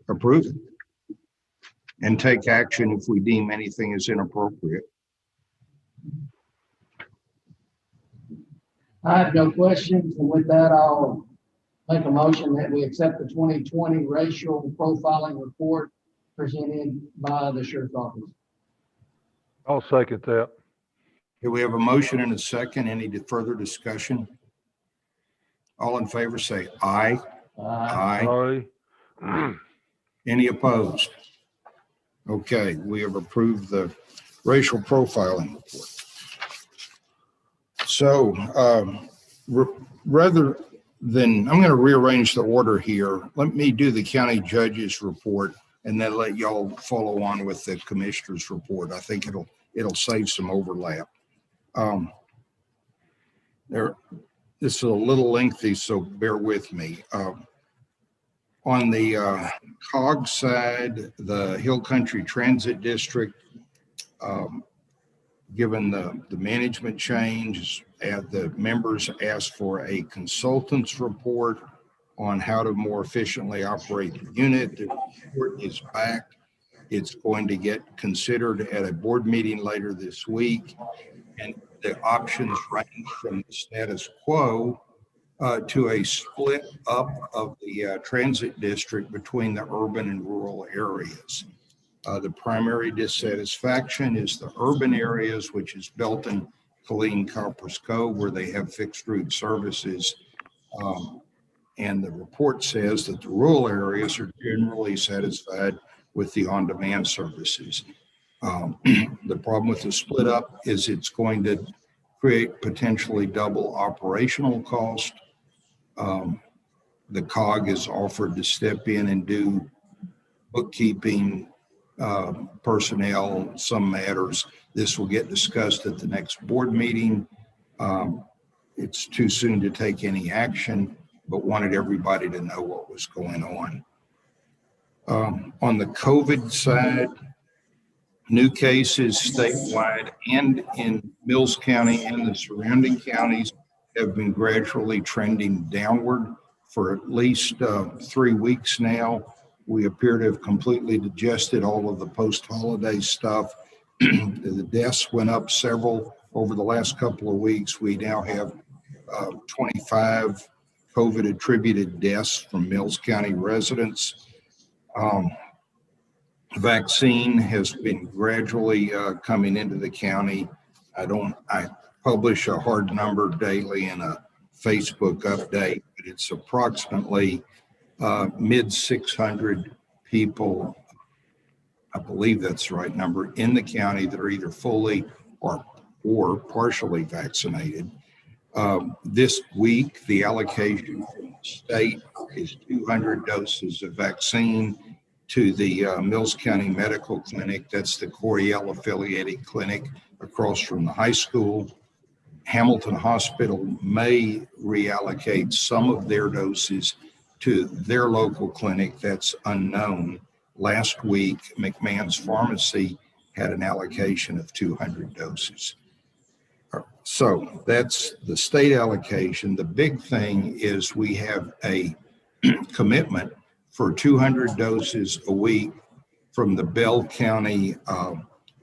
approve it and take action if we deem anything is inappropriate. I have no questions, and with that, I'll make a motion that we accept the 2020 racial profiling report presented by the sheriff's office. I'll second that. Okay, we have a motion and a second. Any further discussion? All in favor say aye. Aye. Aye. Any opposed? Okay, we have approved the racial profiling report. So rather than, I'm going to rearrange the order here. Let me do the county judge's report and then let y'all follow on with the commissioner's report. I think it'll save some overlap. This is a little lengthy, so bear with me. On the COG side, the Hill Country Transit District, given the management change, the members asked for a consultant's report on how to more efficiently operate the unit. The report is back. It's going to get considered at a board meeting later this week. And the options range from the status quo to a split up of the transit district between the urban and rural areas. The primary dissatisfaction is the urban areas, which is Belton, Killeen, Copperas Cove, where they have fixed route services. And the report says that the rural areas are generally satisfied with the on-demand services. The problem with the split up is it's going to create potentially double operational cost. The COG is offered to step in and do bookkeeping, personnel, some matters. This will get discussed at the next board meeting. It's too soon to take any action, but wanted everybody to know what was going on. On the COVID side, new cases statewide and in Mills County and the surrounding counties have been gradually trending downward for at least 3 weeks now. We appear to have completely digested all of the post-holiday stuff. The deaths went up several over the last couple of weeks. We now have 25 COVID attributed deaths from Mills County residents. Vaccine has been gradually coming into the county. I publish a hard number daily in a Facebook update, but it's approximately mid 600 people, I believe that's the right number, in the county that are either fully or partially vaccinated. This week, the allocation from the state is 200 doses of vaccine to the Mills County Medical Clinic. That's the Coriel affiliated clinic across from the high school. Hamilton Hospital may reallocate some of their doses to their local clinic. That's unknown. Last week, McMahon's Pharmacy had an allocation of 200 doses. So that's the state allocation. The big thing is we have a commitment for 200 doses a week from the Bell County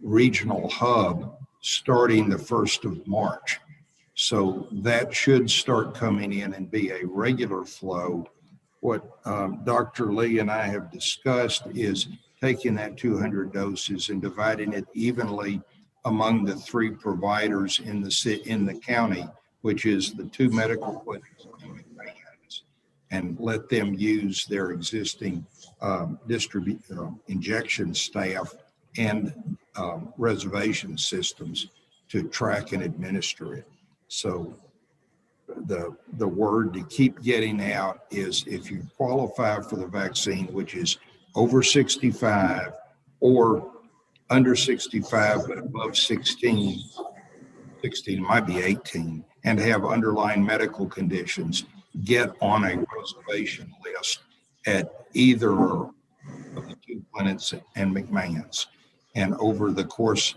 Regional Hub starting the 1st of March. So that should start coming in and be a regular flow. What Dr. Lee and I have discussed is taking that 200 doses and dividing it evenly among the 3 providers in the county, which is the 2 medical clinics and let them use their existing injection staff and reservation systems to track and administer it. So the word to keep getting out is if you qualify for the vaccine, which is over 65 or under 65 but above 16 might be 18, and have underlying medical conditions, get on a reservation list at either of the 2 clinics and McMahon's. And over the course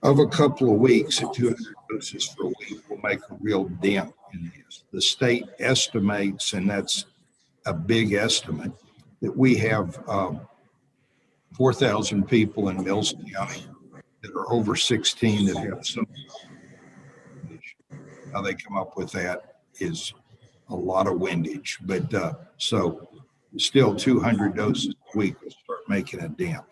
of a couple of weeks, at 200 doses for a week will make a real dent in this. The state estimates, and that's a big estimate, that we have 4,000 people in Mills County that are over 16 that have some condition. How they come up with that is a lot of windage, but so still 200 doses a week will start making a dent.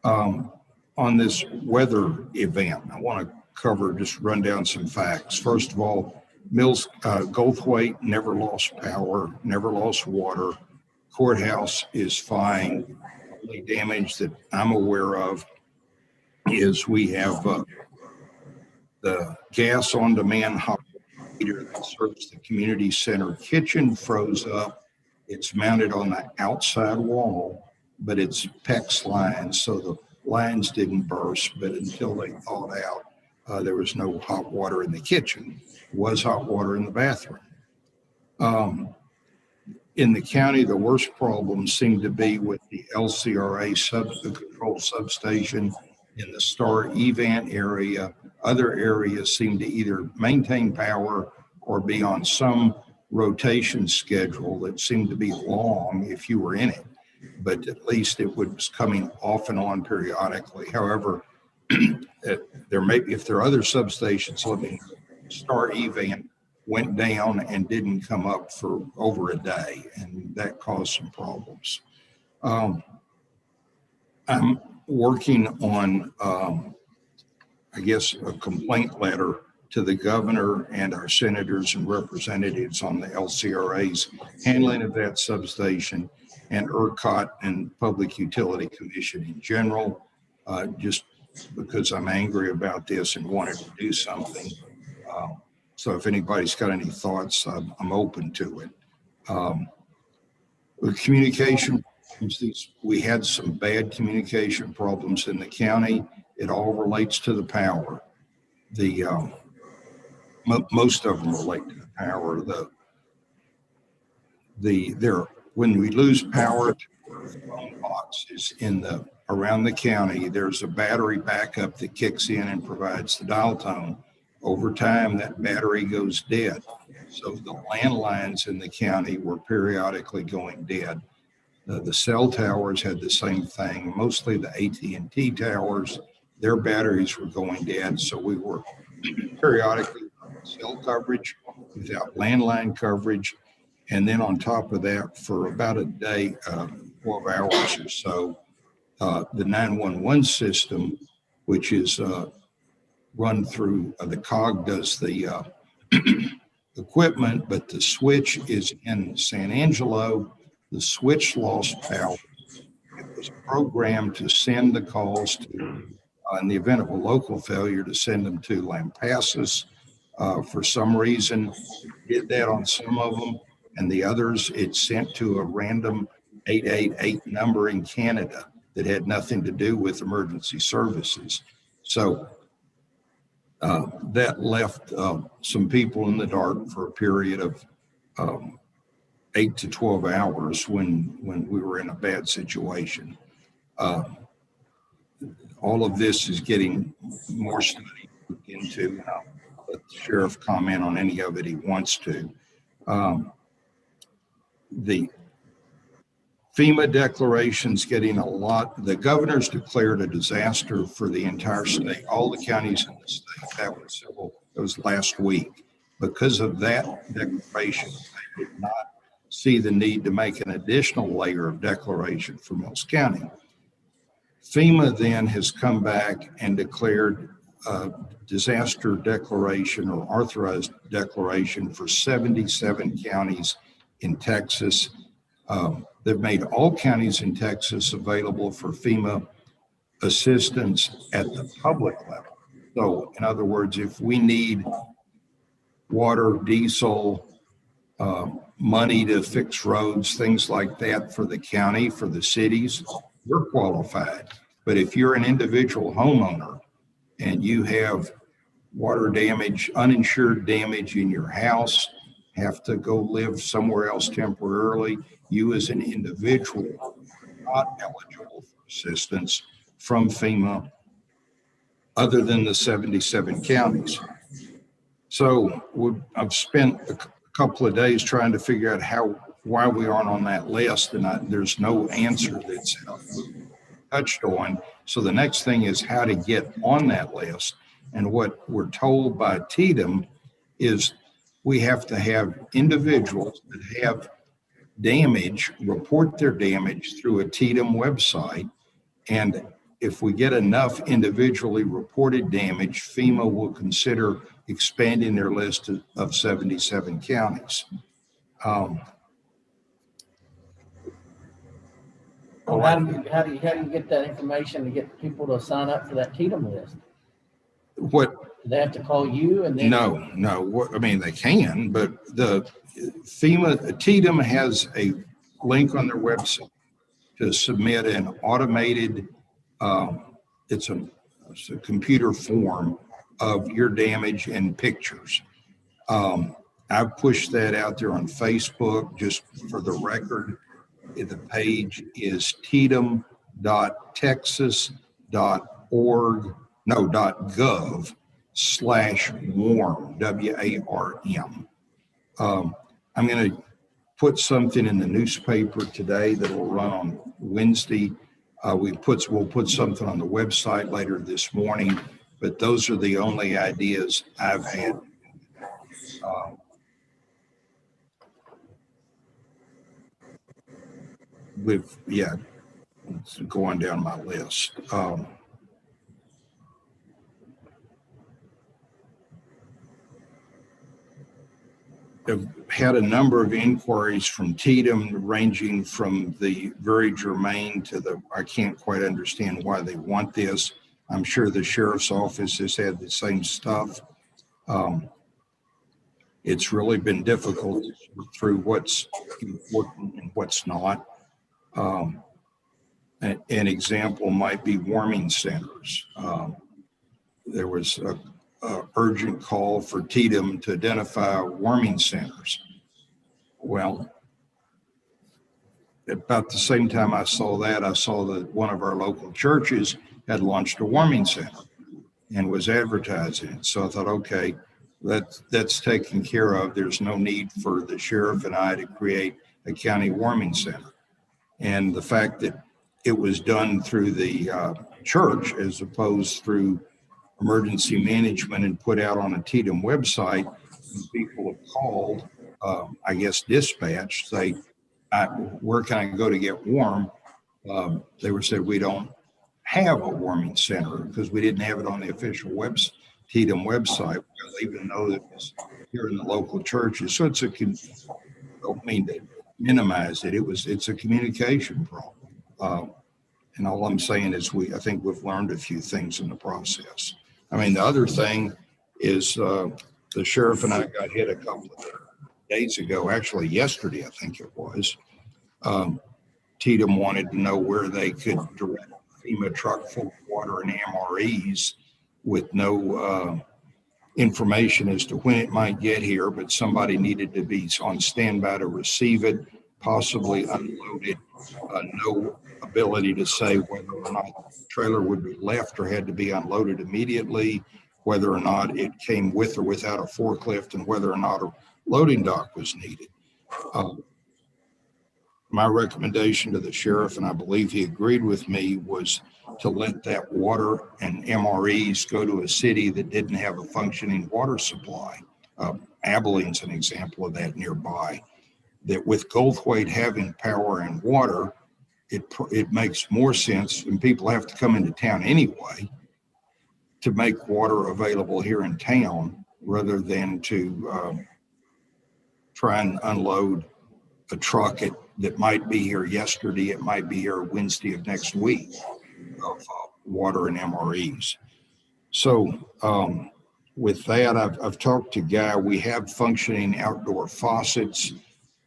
On this weather event, I want to just run down some facts. First of all, Mills Goldthwaite never lost power, never lost water. Courthouse is fine. The only damage that I'm aware of is we have the gas on demand hot water heater that serves the community center kitchen froze up. It's mounted on the outside wall, but it's PEX lines, so the lines didn't burst, but until they thawed out, there was no hot water in the kitchen. There was hot water in the bathroom. In the county, the worst problems seem to be with the LCRA the control substation in the Star Event area. Other areas seem to either maintain power or be on some rotation schedule that seemed to be long if you were in it, but at least it was coming off and on periodically. However, there may be, if there are other substations, Star Event went down and didn't come up for over a day, and that caused some problems. I'm working on, I guess, a complaint letter to the governor and our senators and representatives on the LCRA's handling of that substation and ERCOT and Public Utility Commission in general, just because I'm angry about this and wanted to do something. So if anybody's got any thoughts, I'm open to it. The communication, we had some bad communication problems in the county. It all relates to the power. Most of them relate to the power. When we lose power to phone boxes around the county, there's a battery backup that kicks in and provides the dial tone. Over time, that battery goes dead. So the landlines in the county were periodically going dead. The cell towers had the same thing. Mostly the AT&T towers, their batteries were going dead. So we were periodically cell coverage without landline coverage. And then on top of that, for about a day, 12 hours or so, the 911 system, which is run through the COG does the equipment, but the switch is in San Angelo. The switch lost power was programmed to send the calls to, in the event of a local failure, to send them to Lampasas. For some reason, it did that on some of them, and the others it sent to a random 888 number in Canada that had nothing to do with emergency services. So that left some people in the dark for a period of 8 to 12 hours when we were in a bad situation. All of this is getting more studied into. I'll let the sheriff comment on any of it he wants to. The FEMA declaration's getting a lot. The governor's declared a disaster for the entire state, all the counties in the state. That was last week. Because of that declaration, they did not see the need to make an additional layer of declaration for Mills County. FEMA then has come back and declared a disaster declaration or authorized declaration for 77 counties in Texas. They've made all counties in Texas available for FEMA assistance at the public level. So in other words, if we need water, diesel, money to fix roads, things like that for the county, for the cities, you're qualified. But if you're an individual homeowner and you have water damage, uninsured damage in your house, have to go live somewhere else temporarily, you as an individual are not eligible for assistance from FEMA other than the 77 counties. So I've spent a couple of days trying to figure out why we aren't on that list, and there's no answer that's touched on. So the next thing is how to get on that list. And what we're told by TDM is we have to have individuals that have damage report their damage through a TDM website. And if we get enough individually reported damage, FEMA will consider expanding their list of 77 counties. Well, how do you get that information to get people to sign up for that TDM list? What? Do they have to call you and then? No. I mean, they can, but the FEMA, TDM has a link on their website to submit an automated, it's a computer form of your damage and pictures. I've pushed that out there on Facebook just for the record. The page is tdm.texas.gov/warm, WARM. I'm going to put something in the newspaper today that will run on Wednesday. We'll put something on the website later this morning, but those are the only ideas I've had. It's going down my list. I've had a number of inquiries from TDM ranging from the very germane to the, I can't quite understand why they want this. I'm sure the sheriff's office has had the same stuff. It's really been difficult to sort through what's important and what's not. An example might be warming centers. There was a urgent call for TDM to identify warming centers. Well, about the same time I saw that, I saw that one of our local churches had launched a warming center and was advertising it. So I thought, okay, that's taken care of. There's no need for the sheriff and I to create a county warming center. And the fact that it was done through the church as opposed through emergency management and put out on a TDM website, people have called, I guess dispatch, say, where can I go to get warm? They were said, we don't have a warming center because we didn't have it on the official TDM website, even though it was here in the local churches. So it's I don't mean to minimize it. It's a communication problem. And all I'm saying is I think we've learned a few things in the process. I mean, the other thing is the sheriff and I got hit a couple of days ago, actually yesterday, I think it was. Tatum wanted to know where they could direct FEMA truck full of water and MREs with no information as to when it might get here, but somebody needed to be on standby to receive it, possibly unload it. No ability to say whether or not the trailer would be left or had to be unloaded immediately, whether or not it came with or without a forklift, and whether or not a loading dock was needed. My recommendation to the sheriff, and I believe he agreed with me, was to let that water and MREs go to a city that didn't have a functioning water supply. Abilene's an example of that nearby. That with Goldthwaite having power and water, it makes more sense, and people have to come into town anyway, to make water available here in town rather than to try and unload a truck that might be here yesterday, it might be here Wednesday of next week of water and MREs. So with that, I've talked to Guy. We have functioning outdoor faucets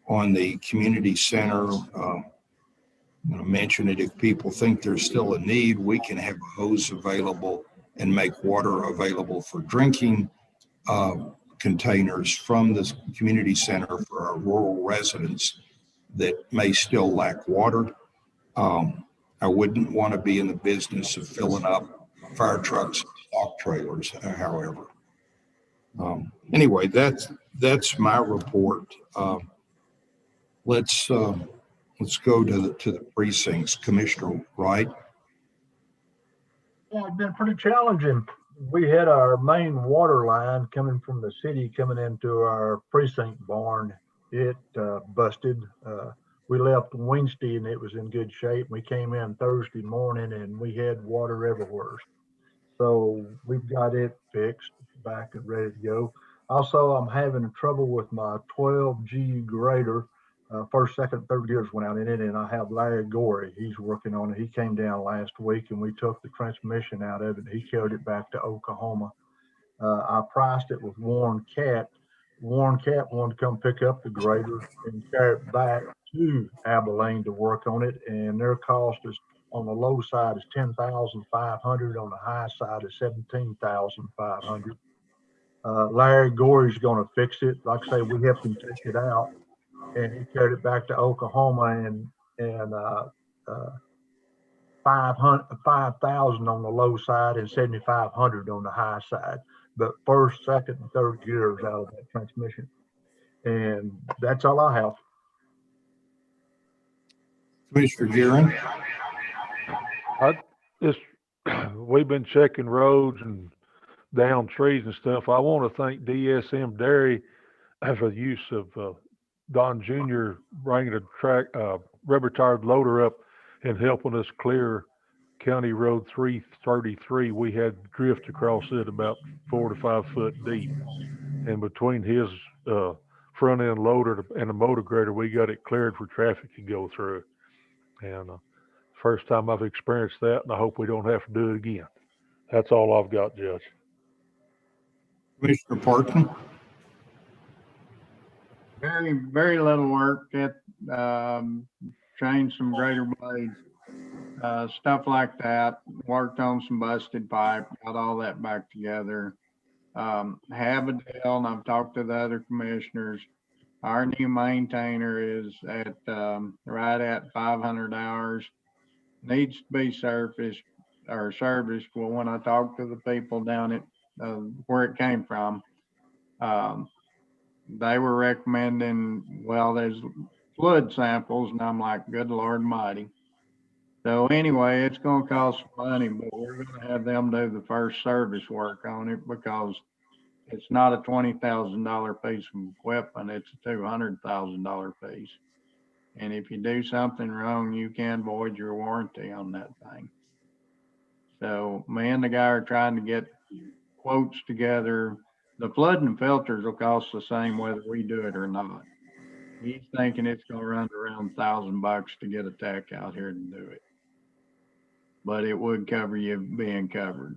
on the community center. I'm going to mention it. If people think there's still a need, we can have a hose available and make water available for drinking containers from the community center for our rural residents that may still lack water. I wouldn't want to be in the business of filling up fire trucks and stock trailers, however. Anyway, that's my report. Let's go to the precincts. Commissioner Wright. Yeah, it's been pretty challenging. We had our main water line coming from the city coming into our precinct barn. It busted. We left Wednesday and it was in good shape. We came in Thursday morning and we had water everywhere. So we've got it fixed, back and ready to go. Also, I'm having trouble with my 12G grader. First, second, third gears went out in it, and I have Larry Gorey. He's working on it. He came down last week, and we took the transmission out of it. He carried it back to Oklahoma. I priced it with Warren Cat. Warren Cat wanted to come pick up the grader and carry it back to Abilene to work on it, and their cost is on the low side is $10,500. On the high side is $17,500. Larry Gorey's going to fix it. Like I say, we helped him take it out, and he carried it back to Oklahoma and 5,000 on the low side and 7,500 on the high side. But first, second, and third gears out of that transmission, and that's all I have. Commissioner Gearing. We've been checking roads and down trees and stuff. I want to thank DSM Dairy for the use of Don Jr. bringing a rubber-tired loader up and helping us clear County Road 333. We had drift across it about 4 to 5 foot deep, and between his front end loader and the motor grader, we got it cleared for traffic to go through. And first time I've experienced that, and I hope we don't have to do it again. That's all I've got, Judge. Commissioner Parkman. Very little work. It changed some grader blades, stuff like that. Worked on some busted pipe, got all that back together. Have a deal, and I've talked to the other commissioners. Our new maintainer is at right at 500 hours. Needs to be serviced. Well, when I talked to the people down at where it came from, they were recommending, well, there's fluid samples, and I'm like, good Lord Almighty. So anyway, it's going to cost some money, but we're going to have them do the first service work on it because it's not a $20,000 piece of equipment. It's a $200,000 piece. And if you do something wrong, you can void your warranty on that thing. So me and the guy are trying to get quotes together. The flood and filters will cost the same whether we do it or not. He's thinking it's going to run around $1,000 to get a tech out here to do it. but it would cover you being covered.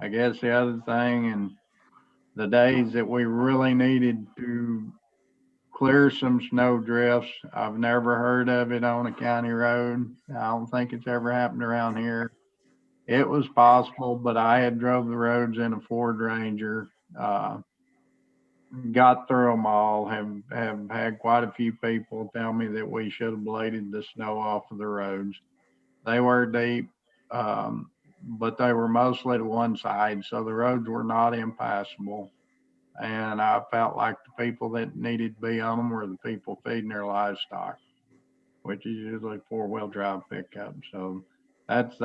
I guess the other thing, and the days that we really needed to clear some snow drifts, I've never heard of it on a county road. I don't think it's ever happened around here. It was possible, but I had drove the roads in a Ford Ranger, got through them all, have had quite a few people tell me that we should have bladed the snow off of the roads. They were deep, but they were mostly to one side, so the roads were not impassable. And I felt like the people that needed to be on them were the people feeding their livestock, which is usually four-wheel drive pickup. So that's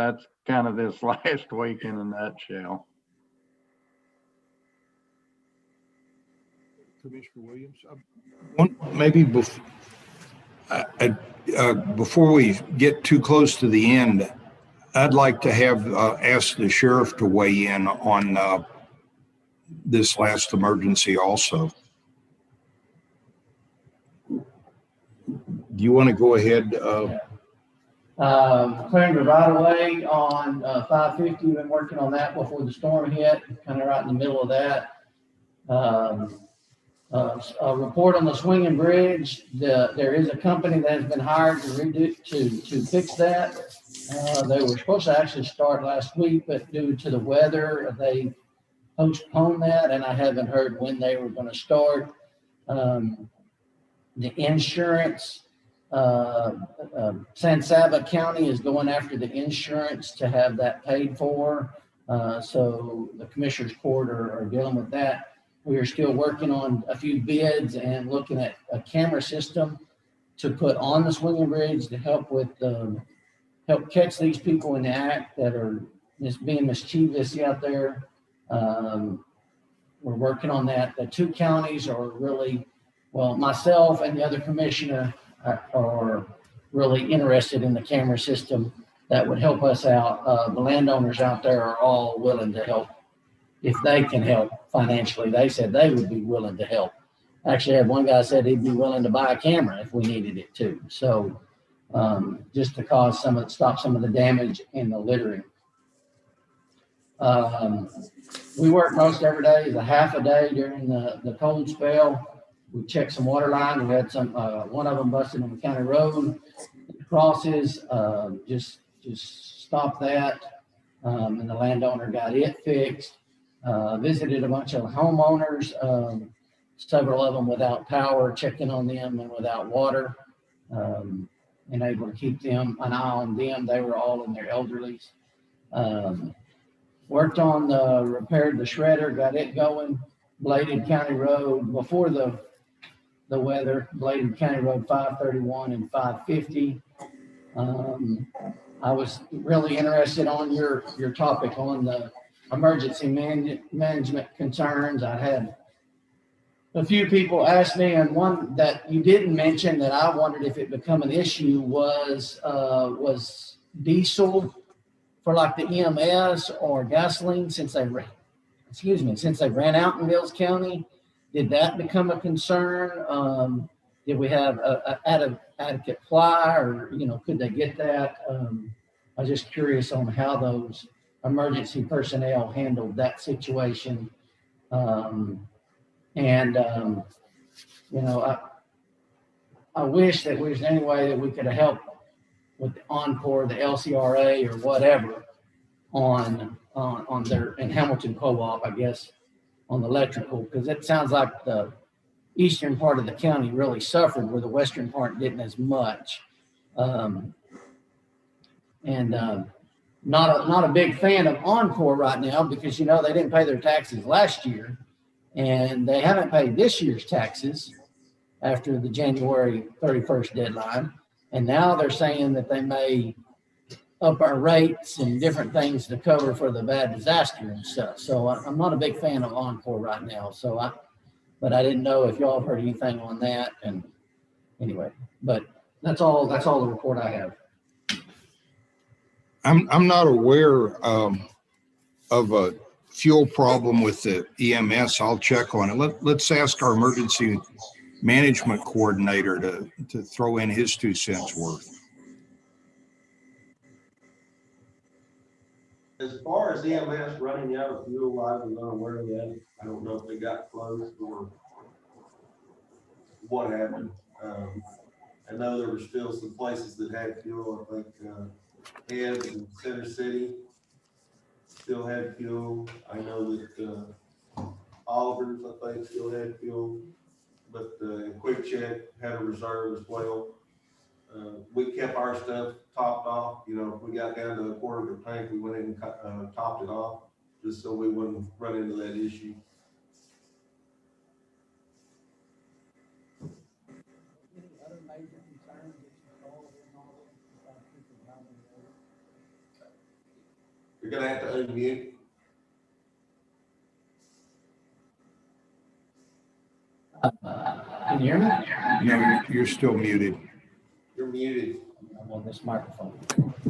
kind of this last week in a nutshell. Commissioner Williams, maybe before we get too close to the end, I'd like to have ask the sheriff to weigh in on this last emergency also. Do you want to go ahead? Clearing the right of way on 550. We've been working on that before the storm hit, kind of right in the middle of that. A report on the swinging bridge. There is a company that has been hired to fix that. They were supposed to actually start last week, but due to the weather, they postponed that, and I haven't heard when they were going to start. The insurance, San Saba County is going after the insurance to have that paid for. So the Commissioners Court are dealing with that. We are still working on a few bids and looking at a camera system to put on the swinging bridge to help with help catch these people in the act that are just being mischievous out there. We're working on that. The two counties are really, well, myself and the other commissioner are really interested in the camera system that would help us out. The landowners out there are all willing to help if they can help financially. They said they would be willing to help. Actually, I had one guy said he'd be willing to buy a camera if we needed it too. So just to cause stop some of the damage in the littering. We work most every day is a half a day during the cold spell. We checked some water lines. We had some, one of them busted on the county road. Crosses, just stop that. And the landowner got it fixed. Visited a bunch of homeowners, several of them without power, checking on them and without water, and able to keep them an eye on them. They were all in their elderlies. Worked on repaired the shredder, got it going. Bladed County Road before the weather. Bladed County Road 531 and 550. I was really interested on your topic on the emergency management concerns. I had a few people ask me, and one that you didn't mention that I wondered if it become an issue was diesel for like the EMS or gasoline since they ran out in Mills County. Did that become a concern? Did we have adequate supply, or could they get that? I was just curious on how those emergency personnel handled that situation. I wish that there was any way that we could have helped with the Encore, the LCRA, or whatever on their in Hamilton Co-op, I guess, on the electrical, because it sounds like the eastern part of the county really suffered, where the western part didn't as much. Not a big fan of Encore right now because they didn't pay their taxes last year, and they haven't paid this year's taxes after the January 31st deadline. And now they're saying that they may up our rates and different things to cover for the bad disaster and stuff. So I'm not a big fan of Encore right now. But I didn't know if y'all heard anything on that. And anyway, but that's all the report I have. I'm not aware of a fuel problem with the EMS. I'll check on it. Let's ask our emergency management coordinator to throw in his 2 cents worth. As far as EMS running out of fuel, I was unaware of that. I don't know if they got close or what happened. I know there were still some places that had fuel. I think Heads and Center City still had fuel. I know that Auditors, I think, still had fuel, but Quick Check had a reserve as well. We kept our stuff topped off. You know, if we got down to a quarter of a tank, we went in and topped it off just so we wouldn't run into that issue. Any other major concerns that you saw in all this? You're gonna have to unmute. Can you hear me? No, you're still muted. You're muted. I'm on this microphone.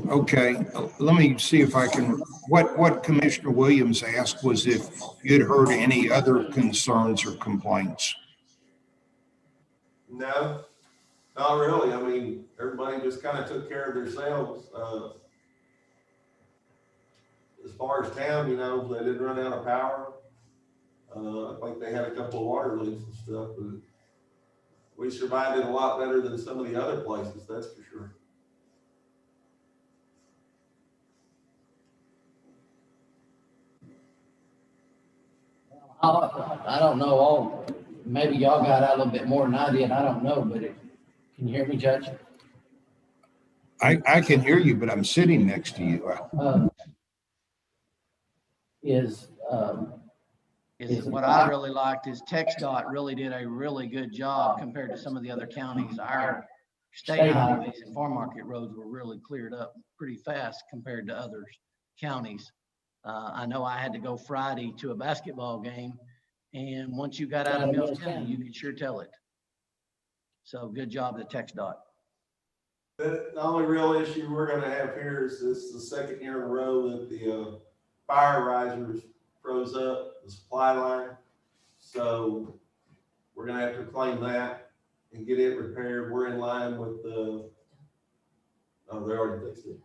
Okay, let me see if I can, what Commissioner Williams asked was if you'd heard any other concerns or complaints. No, not really. I mean, everybody just kind of took care of themselves. As far as town, you know, they didn't run out of power. I think they had a couple of water leaks and stuff, but we survived it a lot better than some of the other places, that's for sure. I don't know all, maybe y'all got out a little bit more than I did. I don't know, but can you hear me, Judge? I can hear you, but I'm sitting next to you. What I really liked is TxDOT really did a really good job compared to some of the other counties. Our state highways and farm market roads were really cleared up pretty fast compared to other counties. I know I had to go Friday to a basketball game, and once you got out of Mills County, you could sure tell it. So good job to TxDOT. The only real issue we're gonna have here is this is the second year in a row that the fire risers froze up the supply line. So we're gonna have to claim that and get it repaired. We're in line with the, oh, they already fixed it.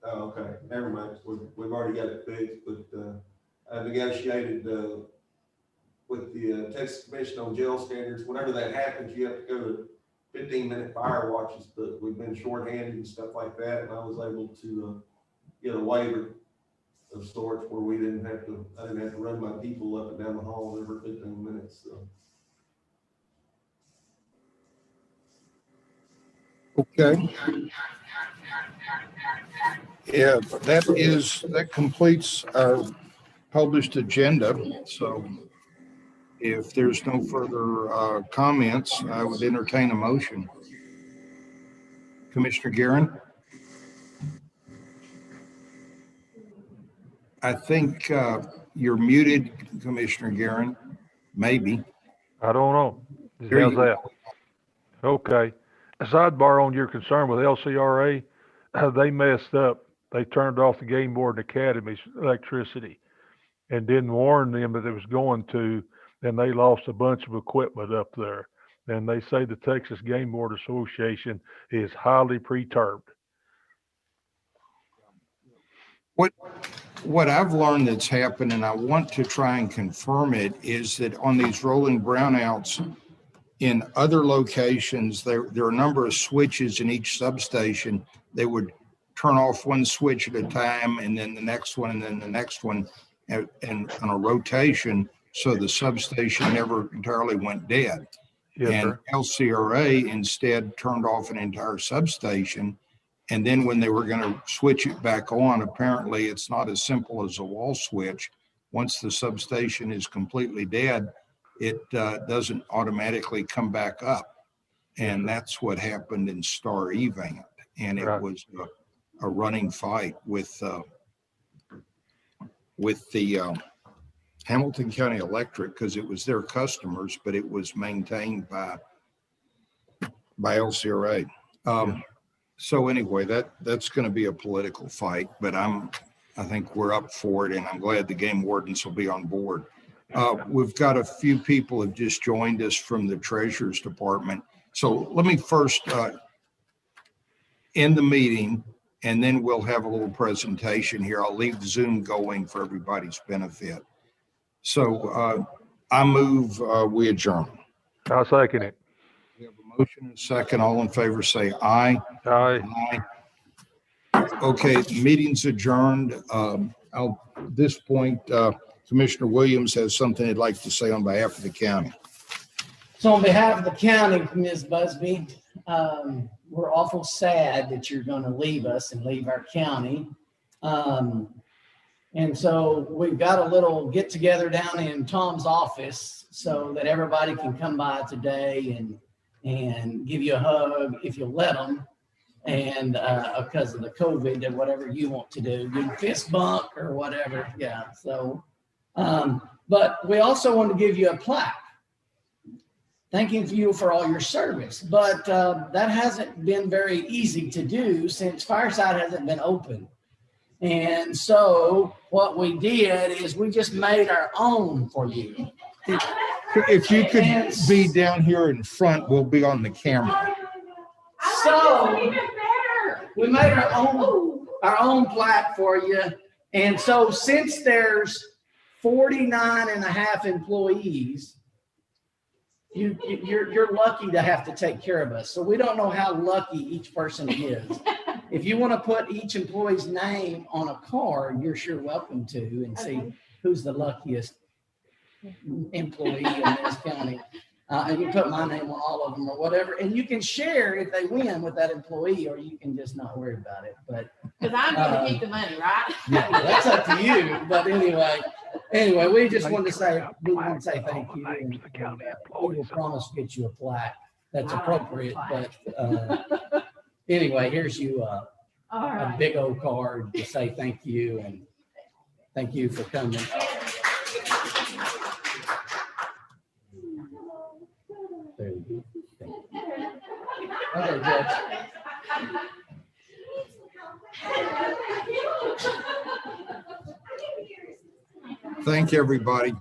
Oh, okay, never mind. We've already got it fixed, but I negotiated with the Texas Commission on Jail Standards. Whenever that happens, you have to go to 15-minute fire watches, but we've been shorthanded and stuff like that, and I was able to get a waiver of sorts where I didn't have to run my people up and down the hall every 15 minutes. So. Okay. Yeah, that completes our published agenda. So if there's no further comments, I would entertain a motion. Commissioner Guerin? I think you're muted, Commissioner Guerin. Maybe. I don't know. There How's you that? Okay. A sidebar on your concern with LCRA, they messed up. They turned off the Game Board Academy's electricity and didn't warn them that it was going to, and they lost a bunch of equipment up there. And they say the Texas Game Board Association is highly perturbed. What I've learned that's happened, and I want to try and confirm it, is that on these rolling brownouts in other locations, there are a number of switches in each substation. They would turn off one switch at a time, and then the next one, and then the next one, and on a rotation, so the substation never entirely went dead. Yes, and sir. LCRA instead turned off an entire substation. And then when they were going to switch it back on, apparently it's not as simple as a wall switch. Once the substation is completely dead, it doesn't automatically come back up. And that's what happened in Star Event. And it was a running fight with the Hamilton County Electric, because it was their customers, but it was maintained by LCRA. So anyway, that's going to be a political fight, but I think we're up for it, and I'm glad the game wardens will be on board. We've got a few people have just joined us from the Treasurer's Department. So let me first end the meeting and then we'll have a little presentation here. I'll leave Zoom going for everybody's benefit. So I move we adjourn. I'll second it. We have a motion and a second. All in favor say aye. Aye. Aye. Okay, meeting's adjourned. At this point, Commissioner Williams has something he'd like to say on behalf of the county. So on behalf of the county, Ms. Busby, we're awful sad that you're going to leave us and leave our county. And so we've got a little get together down in Tom's office so that everybody can come by today and give you a hug if you'll let them. And because of the COVID and whatever you want to do, you can fist bump or whatever. Yeah. So, but we also want to give you a plaque thanking you for all your service. But that hasn't been very easy to do since Fireside hasn't been open. And so what we did is we just made our own for you. If you could be down here in front, we'll be on the camera. So we made our own plaque for you. And so since there's 49 and a half employees, you're lucky to have to take care of us. So we don't know how lucky each person is. If you want to put each employee's name on a card, you're sure welcome to and see who's the luckiest employee in this county. And you put my name on all of them or whatever, and you can share if they win with that employee, or you can just not worry about it. But Because I'm gonna keep the money, right? yeah, that's up to you. But anyway, we just wanted to say thank you. And we will promise to get you a plaque that's appropriate. But anyway, here's you a big old card to say thank you and thank you for coming. There you go. Okay, Judge. Thank you, everybody.